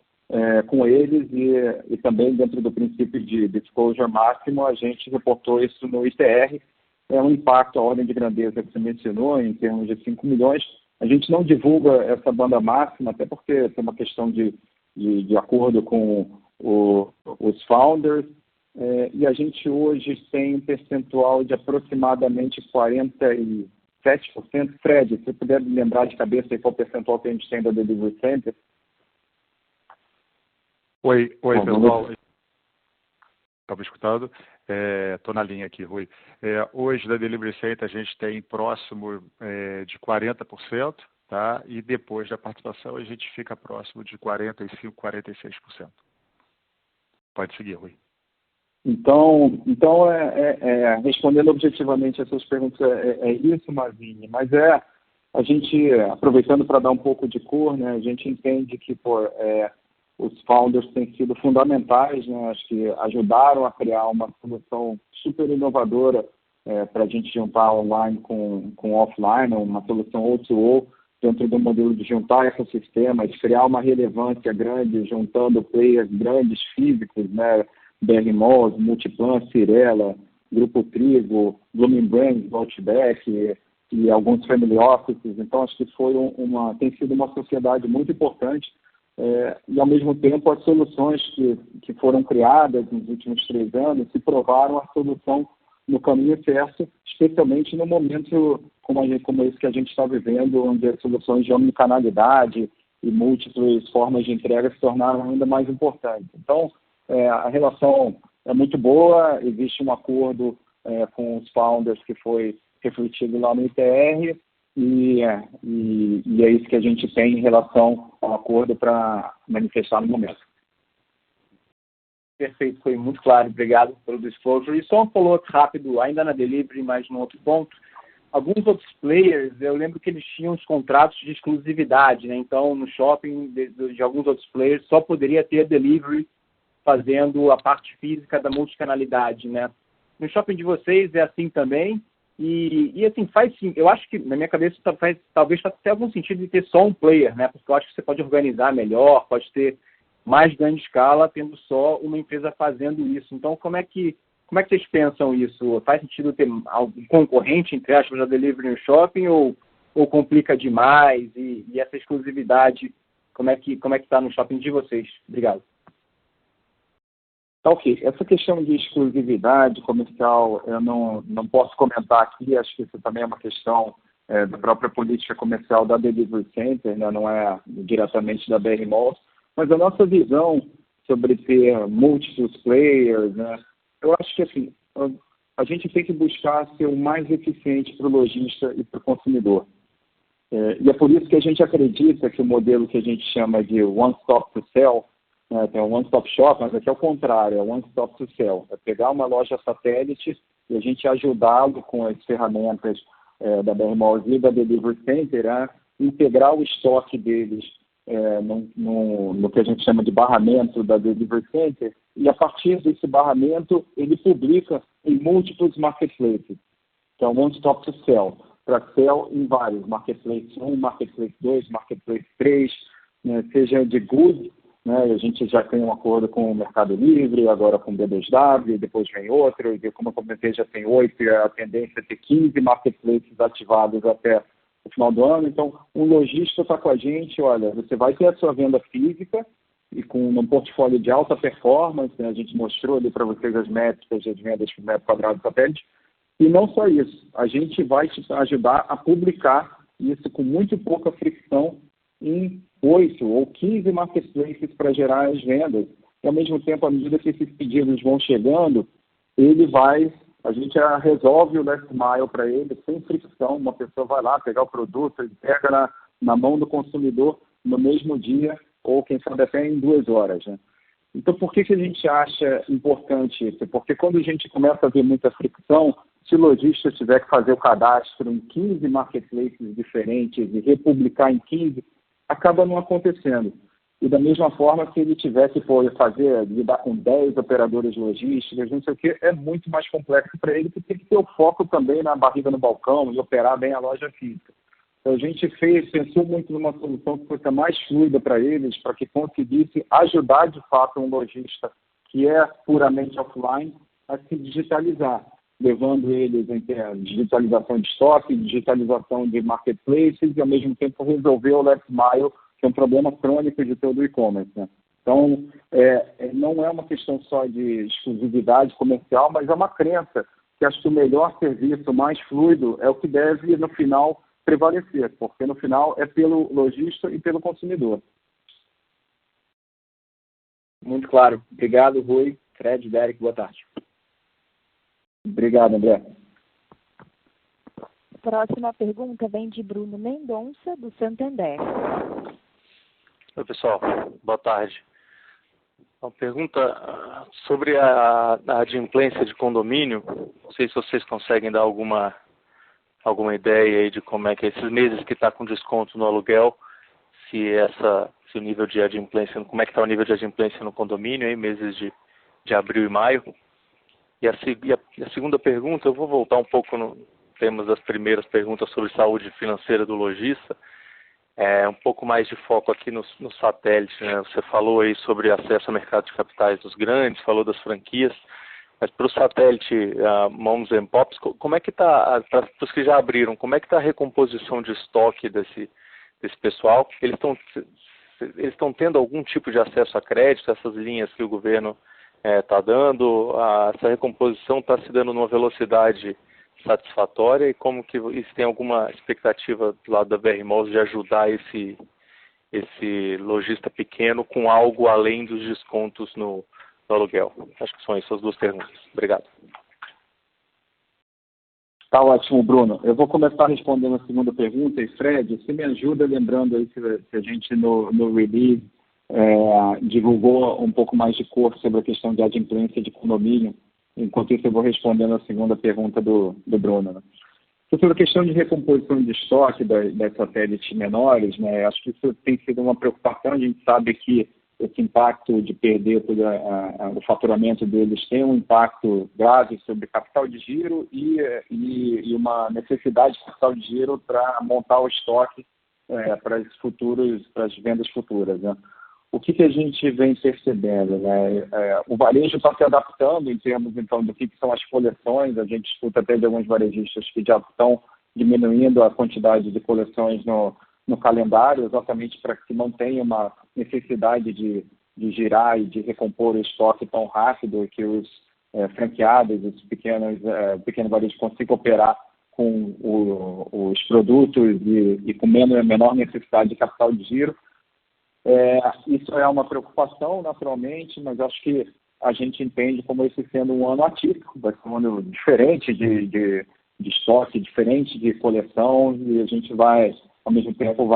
com eles, e também dentro do princípio de disclosure máximo, a gente reportou isso no ITR. É um impacto, a ordem de grandeza que você mencionou, em termos de 5 milhões. A gente não divulga essa banda máxima, até porque tem uma questão de acordo com os founders, e a gente hoje tem um percentual de aproximadamente 47%. Fred, se você puder me lembrar de cabeça qual o percentual que a gente tem da Delivery Center. Oi, pessoal. Estava escutando? Estou na linha aqui, Rui. Hoje, da Delivery Center, a gente tem próximo de 40%, tá? E depois da participação, a gente fica próximo de 45%, 46%. Pode seguir, Rui. Então respondendo objetivamente essas perguntas, é isso, Mazini, mas a gente, aproveitando para dar um pouco de cor, né, a gente entende que os founders têm sido fundamentais, né, acho que ajudaram a criar uma solução super inovadora para a gente juntar online com offline, uma solução O2O, dentro do modelo de juntar ecossistemas, criar uma relevância grande, juntando players grandes físicos, né, BR Malls, Multiplan, Cirela, Grupo Trigo, Blooming Brands, Outback e alguns family offices. Então, acho que tem sido uma sociedade muito importante, e, ao mesmo tempo, as soluções que foram criadas nos últimos 3 anos se provaram a solução no caminho certo, especialmente no momento como esse que a gente está vivendo, onde as soluções de omnicanalidade e múltiplas formas de entrega se tornaram ainda mais importantes. Então, a relação é muito boa, existe um acordo com os founders que foi refletido lá no ITR, e é isso que a gente tem em relação ao acordo para manifestar no momento. Perfeito, foi muito claro, obrigado pelo disclosure. E só um follow-up rápido, ainda na Delivery, mas num outro ponto. Alguns outros players, eu lembro que eles tinham os contratos de exclusividade, né? Então, no shopping de alguns outros players, só poderia ter Delivery fazendo a parte física da multicanalidade, né? No shopping de vocês é assim também, e assim, faz sim, eu acho que na minha cabeça talvez faça até algum sentido de ter só um player, né? Porque eu acho que você pode organizar melhor, pode ter mais grande escala tendo só uma empresa fazendo isso. Então, como é que vocês pensam isso? Faz sentido ter algum concorrente, entre aspas, da Delivery no shopping, ou complica demais? E essa exclusividade, como é que está no shopping de vocês? Obrigado. Tá, ok. Essa questão de exclusividade comercial eu não posso comentar aqui, acho que isso também é uma questão da própria política comercial da Delivery Center, né? Não é diretamente da BR Malls, mas a nossa visão sobre ter múltiplos players, né? Eu acho que assim, a gente tem que buscar ser o mais eficiente para o lojista e para o consumidor. E é por isso que a gente acredita que o modelo que a gente chama de One Stop to Sell, tem um one-stop shop, mas aqui é o contrário, é one-stop to sell. É pegar uma loja satélite e a gente ajudá-lo com as ferramentas da BR Malls e da Delivery Center a integrar o estoque deles no que a gente chama de barramento da Delivery Center, e a partir desse barramento ele publica em múltiplos marketplaces. Então, one-stop to sell, para sell em vários, marketplace 1, marketplace 2, marketplace 3, né, seja de goods, né, a gente já tem um acordo com o Mercado Livre, agora com o B2W, depois vem outro, e como eu comentei, já tem 8, e a tendência é ter 15 marketplaces ativados até o final do ano. Então, um lojista está com a gente, olha, você vai ter a sua venda física e com um portfólio de alta performance, né, a gente mostrou ali para vocês as métricas de vendas por metro quadrado satélite, e não só isso, a gente vai te ajudar a publicar isso com muito pouca fricção em 8 ou 15 marketplaces para gerar as vendas. E, ao mesmo tempo, à medida que esses pedidos vão chegando, a gente resolve o last mile para ele sem fricção. Uma pessoa vai lá pegar o produto, ele pega na mão do consumidor no mesmo dia, ou quem sabe até em 2 horas, né? Então, por que a gente acha importante isso? Porque quando a gente começa a ver muita fricção, se o lojista tiver que fazer o cadastro em 15 marketplaces diferentes e republicar em 15, acaba não acontecendo. E da mesma forma, se ele tiver que lidar com 10 operadoras logísticas, não sei o que, é muito mais complexo para ele, porque tem que ter o foco também na barriga no balcão e operar bem a loja física. Então, a gente pensou muito numa solução que fosse mais fluida para eles, para que conseguisse ajudar, de fato, um lojista que é puramente offline a se digitalizar, levando eles em digitalização de estoque, digitalização de marketplaces e, ao mesmo tempo, resolver o last mile, que é um problema crônico de todo o e-commerce, né? Então, não é uma questão só de exclusividade comercial, mas é uma crença que acho que o melhor serviço, mais fluido, é o que deve, no final, prevalecer, porque no final é pelo lojista e pelo consumidor. Muito claro. Obrigado, Rui. Fred, Derek, boa tarde. Obrigado, André. Próxima pergunta vem de Bruno Mendonça, do Santander. Oi, pessoal. Boa tarde. Uma pergunta sobre a adimplência de condomínio. Não sei se vocês conseguem dar alguma ideia aí de como é que é esses meses que está com desconto no aluguel, se o nível de adimplência, como é que está o nível de adimplência no condomínio, aí, meses de abril e maio. E a segunda pergunta, eu vou voltar um pouco no tema das primeiras perguntas sobre saúde financeira do lojista, um pouco mais de foco aqui no satélite, né? Você falou aí sobre acesso ao mercado de capitais dos grandes, falou das franquias, mas para o satélite Moms and Pops, como é que está, para os que já abriram, como é que está a recomposição de estoque desse pessoal? Eles estão tendo algum tipo de acesso a crédito, essas linhas que o governo está dando? Essa recomposição está se dando numa velocidade satisfatória, e como que se tem alguma expectativa do lado da BR Malls de ajudar esse lojista pequeno com algo além dos descontos no aluguel? Acho que são essas 2 perguntas. Obrigado. Tá ótimo, Bruno. Eu vou começar respondendo a segunda pergunta. E, Fred, você me ajuda lembrando aí se a gente no release divulgou um pouco mais de cor sobre a questão de adimplência de condomínio. Enquanto isso, eu vou respondendo a segunda pergunta do Bruno, né? Sobre a questão de recomposição de estoque das satélites menores, né? Acho que isso tem sido uma preocupação. A gente sabe que esse impacto de perder todo o faturamento deles tem um impacto grave sobre capital de giro e uma necessidade de capital de giro para montar o estoque para as vendas futuras, né? O que a gente vem percebendo, né? O varejo está se adaptando em termos, então, do que são as coleções. A gente escuta até de alguns varejistas que já estão diminuindo a quantidade de coleções no calendário, exatamente para que não tenha uma necessidade de girar e de recompor o estoque tão rápido, e que os franqueados, os pequeno varejo consigam operar com os produtos e com menor necessidade de capital de giro. Isso é uma preocupação, naturalmente, mas acho que a gente entende como esse sendo um ano atípico, vai ser um ano diferente de estoque, diferente de coleção, e a gente vai, ao mesmo tempo,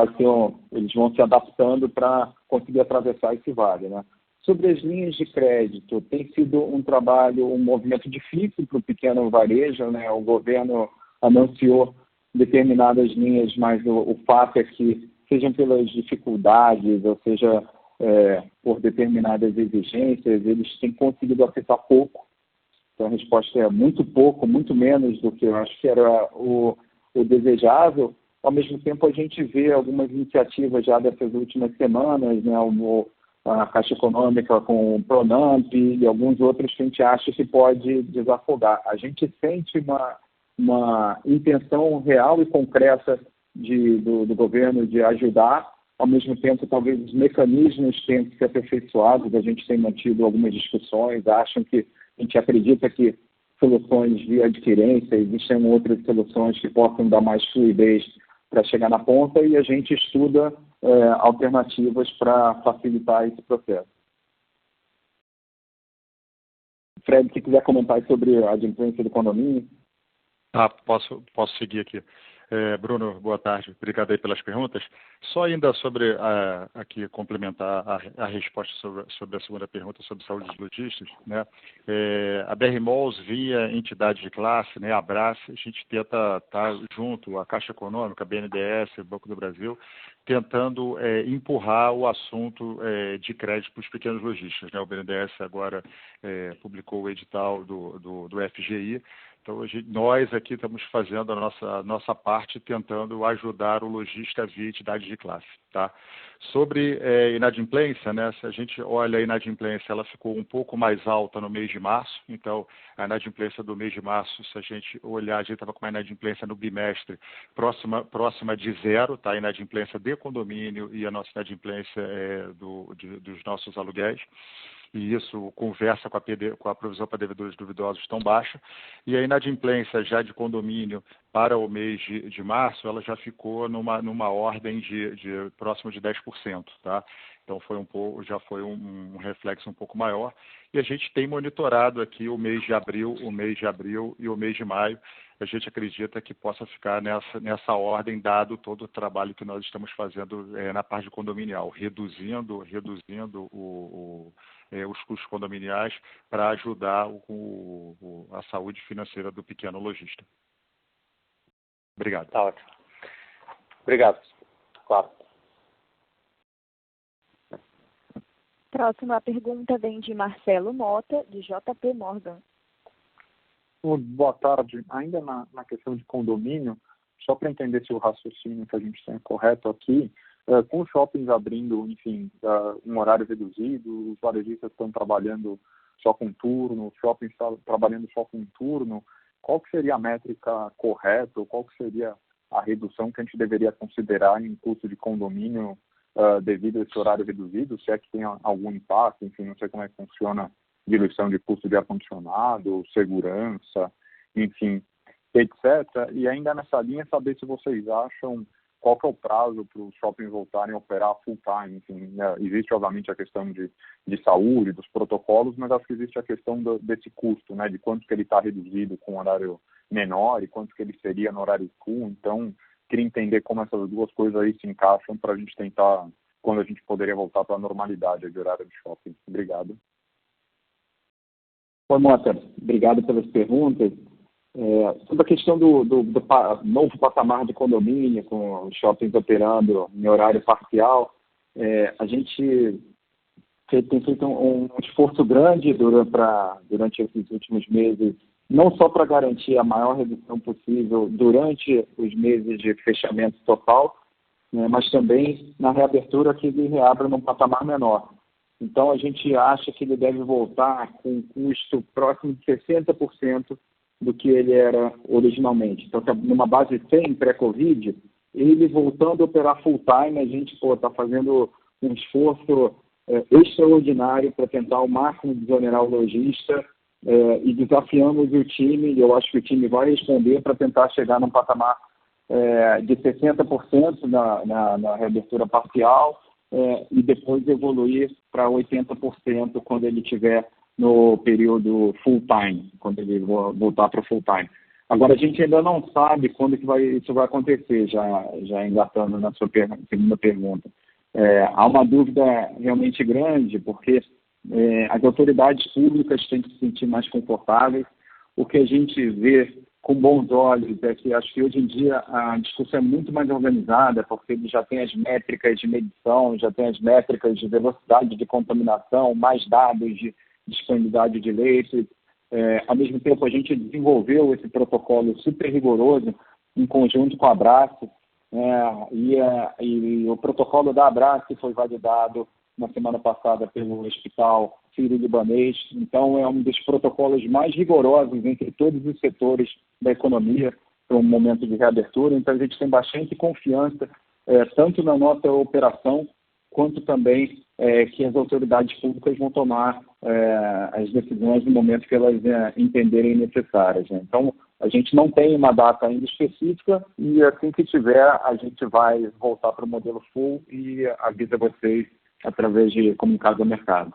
eles vão se adaptando para conseguir atravessar esse vale, né? Sobre as linhas de crédito, tem sido um movimento difícil para o pequeno varejo, né? O governo anunciou determinadas linhas, mas o fato é que, sejam pelas dificuldades, ou seja, por determinadas exigências, eles têm conseguido acessar pouco. Então, a resposta é muito pouco, muito menos do que eu acho que era o desejável. Ao mesmo tempo, a gente vê algumas iniciativas já dessas últimas semanas, né, a Caixa Econômica com o Pronamp e alguns outros que a gente acha que pode desafogar. A gente sente uma intenção real e concreta do governo de ajudar. Ao mesmo tempo, talvez os mecanismos tenham que ser aperfeiçoados. A gente tem mantido algumas discussões, a gente acredita que soluções via adquirência, existem outras soluções que possam dar mais fluidez para chegar na ponta, e a gente estuda alternativas para facilitar esse processo. Fred, se quiser comentar sobre a adimplência do condomínio. Posso seguir aqui. Bruno, boa tarde. Obrigado aí pelas perguntas. Só ainda sobre, aqui, complementar a resposta sobre a segunda pergunta sobre saúde dos lojistas, né? A BR Malls, via entidade de classe, né, Abrace, a gente tenta estar junto à Caixa Econômica, BNDES, Banco do Brasil, tentando empurrar o assunto de crédito para os pequenos lojistas, né? O BNDES agora publicou o edital do FGI. Então, nós aqui estamos fazendo a nossa parte, tentando ajudar o lojista via entidade de classe. Tá? Sobre inadimplência, né, se a gente olha a inadimplência, ela ficou um pouco mais alta no mês de março. Então, a inadimplência do mês de março, se a gente olhar, a gente estava com uma inadimplência no bimestre próxima de zero, tá? A inadimplência de condomínio e a nossa inadimplência dos nossos aluguéis. E isso conversa com a provisão para devedores duvidosos tão baixa. E a inadimplência já de condomínio para o mês de março, ela já ficou numa ordem de próximo de 10%. Tá? Então já foi um reflexo um pouco maior. E a gente tem monitorado aqui o mês de abril e o mês de maio. A gente acredita que possa ficar nessa ordem, dado todo o trabalho que nós estamos fazendo na parte condominial, reduzindo os custos condominiais para ajudar a saúde financeira do pequeno lojista. Obrigado. Tá ótimo. Obrigado. Claro. Próxima pergunta vem de Marcelo Mota, de JP Morgan. Boa tarde. Ainda na questão de condomínio, só para entender se o raciocínio que a gente tem é correto aqui, com os shoppings abrindo, enfim, um horário reduzido, os varejistas estão trabalhando só com turno, os shoppings estão trabalhando só com turno, qual que seria a métrica correta, ou qual que seria a redução que a gente deveria considerar em custo de condomínio devido a esse horário reduzido, se é que tem algum impacto, enfim, não sei como é que funciona diluição de custo de ar-condicionado, segurança, enfim, etc. E ainda nessa linha, saber se vocês acham qual que é o prazo para os shoppings voltarem a operar full time. Enfim, existe, obviamente, a questão de saúde, dos protocolos, mas acho que existe a questão desse custo, né, de quanto que ele está reduzido com horário menor e quanto que ele seria no horário full. Então, queria entender como essas duas coisas aí se encaixam para a gente tentar, quando a gente poderia voltar para a normalidade de horário de shopping. Obrigado. Oi, Mota. Obrigado pelas perguntas. Sobre a questão do novo patamar de condomínio, com os shoppings operando em horário parcial, a gente tem feito um esforço grande durante esses últimos meses, não só para garantir a maior redução possível durante os meses de fechamento total, né, mas também na reabertura que ele reabra num patamar menor. Então, a gente acha que ele deve voltar com um custo próximo de 60% do que ele era originalmente. Então, numa base 100 pré-Covid, ele voltando a operar full-time, a gente está fazendo um esforço extraordinário para tentar ao máximo desonerar o lojista e desafiamos o time, e eu acho que o time vai responder para tentar chegar num patamar de 60% na reabertura parcial e depois evoluir para 80% quando ele tiver no período full-time, quando ele voltar para full-time. Agora, a gente ainda não sabe quando que isso vai acontecer, já engatando na sua segunda pergunta. Há uma dúvida realmente grande, porque as autoridades públicas têm que se sentir mais confortáveis. O que a gente vê com bons olhos é que acho que hoje em dia a discussão é muito mais organizada, porque ele já tem as métricas de medição, já tem as métricas de velocidade de contaminação, mais dados de disponibilidade de leitos. Ao mesmo tempo, a gente desenvolveu esse protocolo super rigoroso em conjunto com a Abrace, e o protocolo da Abrace foi validado na semana passada pelo Hospital Sírio-Libanês. Então, é um dos protocolos mais rigorosos entre todos os setores da economia para um momento de reabertura. Então, a gente tem bastante confiança, tanto na nossa operação, quanto também que as autoridades públicas vão tomar as decisões no momento que elas entenderem necessárias, né? Então, a gente não tem uma data ainda específica e assim que tiver, a gente vai voltar para o modelo full e avisa vocês através de comunicado do mercado.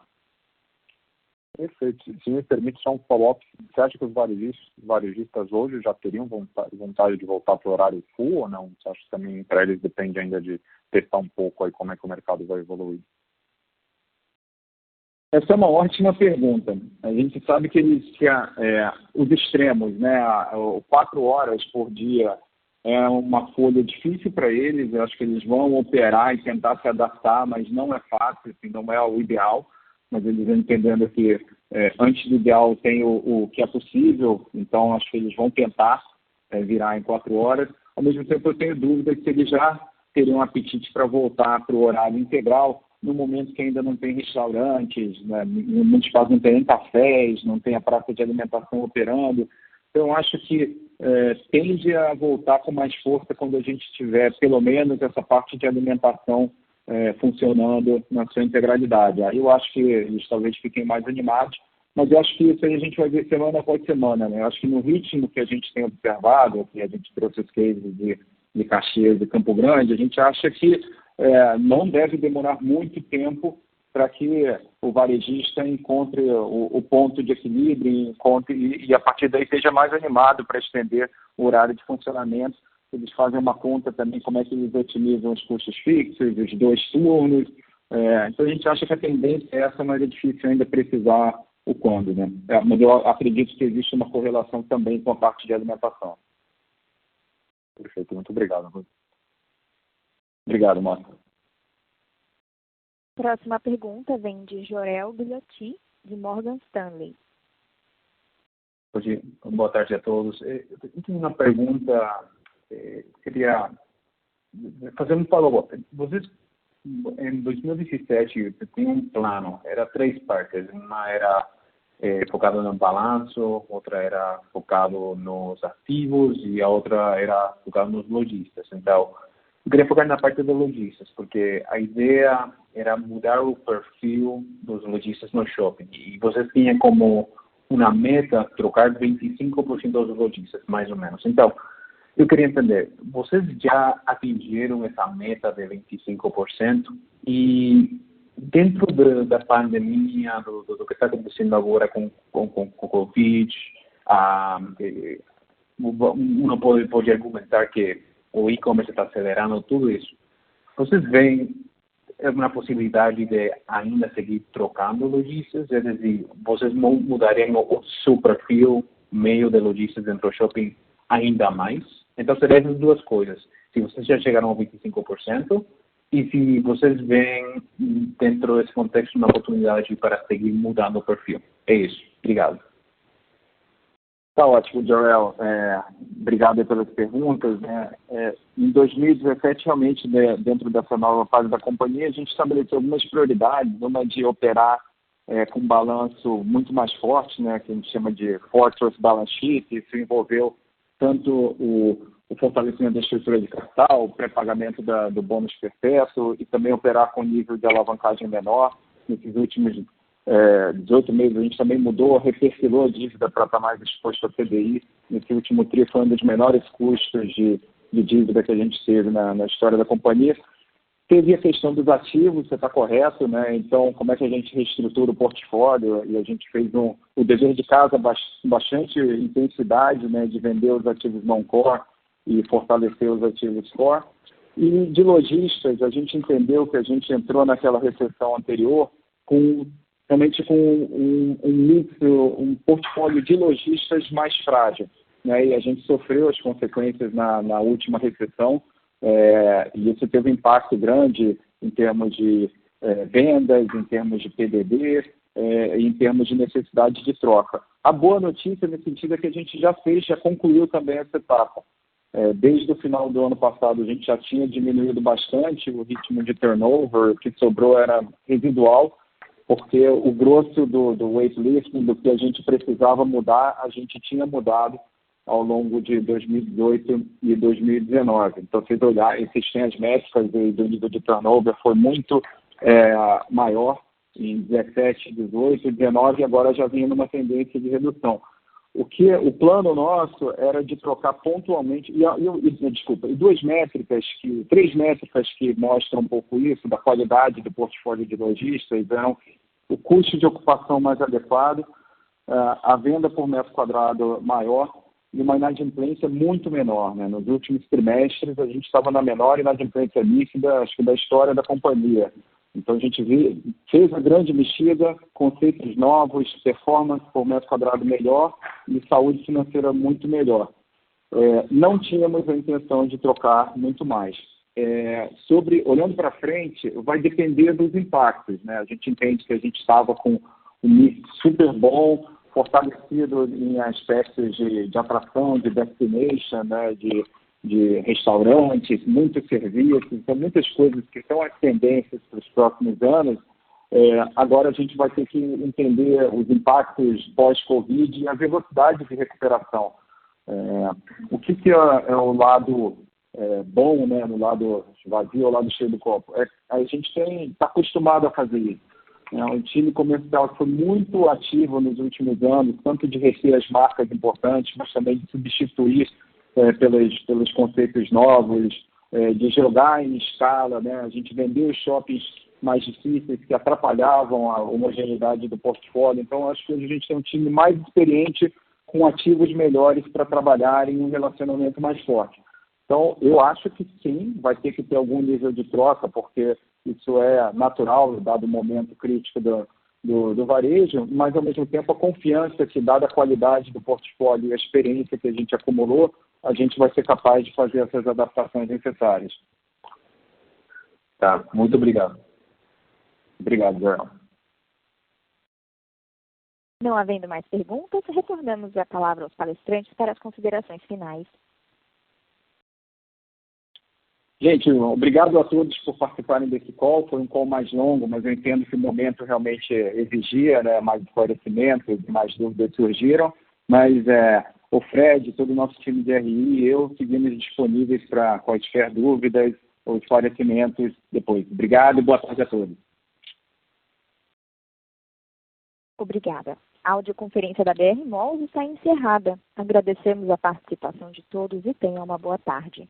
Perfeito. Se me permite só um follow-up, você acha que os varejistas hoje já teriam vontade de voltar para o horário full ou não? Você acha que também para eles depende ainda de testar um pouco aí como é que o mercado vai evoluir? Essa é uma ótima pergunta. A gente sabe que os extremos, né, 4 horas por dia é uma folha difícil para eles. Eu acho que eles vão operar e tentar se adaptar, mas não é fácil, assim, não é o ideal. Mas eles vão entendendo que antes do ideal tem o que é possível, então acho que eles vão tentar virar em 4 horas. Ao mesmo tempo, eu tenho dúvida se eles já teriam apetite para voltar para o horário integral, no momento que ainda não tem restaurantes, né? Em muitos casos não tem nem cafés, não tem a praça de alimentação operando. Então, acho que tende a voltar com mais força quando a gente tiver, pelo menos, essa parte de alimentação funcionando na sua integralidade. Aí eu acho que eles talvez fiquem mais animados, mas eu acho que isso aí a gente vai ver semana após semana, né? Eu acho que no ritmo que a gente tem observado, que a gente trouxe os cases de Caxias e Campo Grande, a gente acha que não deve demorar muito tempo para que o varejista encontre o ponto de equilíbrio, e a partir daí seja mais animado para estender o horário de funcionamento. Eles fazem uma conta também como é que eles otimizam os custos fixos, os 2 turnos. Então a gente acha que a tendência é essa, mas é difícil ainda precisar o quando, né? Mas eu acredito que existe uma correlação também com a parte de alimentação. Perfeito, muito obrigado, Rui. Obrigado, Marco. Próxima pergunta vem de Jorel Guilloty, de Morgan Stanley. Boa tarde a todos. Eu tenho uma pergunta, queria fazer um follow-up. Vocês, em 2017, tinham um plano, era 3 partes. Uma era focada no balanço, outra era focado nos ativos e a outra era focada nos lojistas. Então, eu queria focar na parte dos lojistas, porque a ideia era mudar o perfil dos lojistas no shopping. E vocês tinham como uma meta trocar 25% dos lojistas, mais ou menos. Então, eu queria entender, vocês já atingiram essa meta de 25%? E dentro da pandemia, do que está acontecendo agora com o Covid, uno pode argumentar que o e-commerce está acelerando tudo isso. Vocês veem uma possibilidade de ainda seguir trocando lojistas? É dizer, vocês mudariam o seu perfil meio de lojistas dentro do shopping ainda mais? Então, seriam essas 2 coisas. Se vocês já chegaram a 25%, e se vocês veem dentro desse contexto uma oportunidade para seguir mudando o perfil. É isso. Obrigado. Tá ótimo, Jorel. Obrigado pelas perguntas. Né? Em 2017, realmente, dentro dessa nova fase da companhia, a gente estabeleceu algumas prioridades, uma de operar com um balanço muito mais forte, né, que a gente chama de Fortress Balance Sheet. Isso envolveu tanto o fortalecimento da estrutura de capital, o pré-pagamento do bônus perpétuo e também operar com nível de alavancagem menor. Nesses últimos 18 meses, a gente também mudou, reperfilou a dívida para estar mais exposto a CDI. Nesse último TRI foi um dos menores custos de dívida que a gente teve na história da companhia. Teve a questão dos ativos, você está correto, né? Então, como é que a gente reestrutura o portfólio? E a gente fez o dever de casa bastante intensidade, né, de vender os ativos non-core e fortalecer os ativos core. E de lojistas, a gente entendeu que a gente entrou naquela recessão anterior realmente com um portfólio de lojistas mais frágil, né? E a gente sofreu as consequências na última recessão, e isso teve um impacto grande em termos de vendas, em termos de PDD, em termos de necessidade de troca. A boa notícia nesse sentido é que a gente já concluiu também essa etapa. Desde o final do ano passado, a gente já tinha diminuído bastante o ritmo de turnover, o que sobrou era residual, porque o grosso do waitlist, do que a gente precisava mudar, a gente tinha mudado ao longo de 2018 e 2019. Então, se vocês olharem, existem as métricas do nível de turnover, foi muito maior em 17, 18, 19, e agora já vinha numa tendência de redução. O plano nosso era de trocar pontualmente, e 3 métricas que mostram um pouco isso, da qualidade do portfólio de lojistas, eram o custo de ocupação mais adequado, a venda por metro quadrado maior e uma inadimplência muito menor, né? Nos últimos trimestres, a gente estava na menor inadimplência líquida, acho que da história da companhia. Então, a gente fez a grande mexida, conceitos novos, performance por metro quadrado melhor e saúde financeira muito melhor. Não tínhamos a intenção de trocar muito mais. Olhando para frente, vai depender dos impactos, né? A gente entende que a gente estava com um mix super bom, fortalecido em aspectos de atração, de destination, né? De restaurantes, muitos serviços, então muitas coisas que são as tendências para os próximos anos. Agora a gente vai ter que entender os impactos pós-Covid e a velocidade de recuperação. O que é o lado bom, né, no lado vazio ou lado cheio do copo? A gente está acostumado a fazer isso. Um time comercial que foi muito ativo nos últimos anos, tanto de reter as marcas importantes, mas também de substituir pelos conceitos novos, de jogar em escala, né? A gente vendeu os shoppings mais difíceis que atrapalhavam a homogeneidade do portfólio. Então, acho que hoje a gente tem um time mais experiente com ativos melhores para trabalhar em um relacionamento mais forte. Então, eu acho que sim, vai ter que ter algum nível de troca, porque isso é natural, dado o momento crítico do varejo, mas, ao mesmo tempo, a confiança que, dada a qualidade do portfólio e a experiência que a gente acumulou, a gente vai ser capaz de fazer essas adaptações necessárias. Tá, muito obrigado. Obrigado, Joel. Não havendo mais perguntas, retornamos a palavra aos palestrantes para as considerações finais. Gente, obrigado a todos por participarem desse call. Foi um call mais longo, mas eu entendo que o momento realmente exigia, né, mais esclarecimento e mais dúvidas surgiram. Mas o Fred, todo o nosso time de RI e eu seguimos disponíveis para quaisquer dúvidas ou esclarecimentos depois. Obrigado e boa tarde a todos. Obrigada. A audioconferência da BR Malls está encerrada. Agradecemos a participação de todos e tenham uma boa tarde.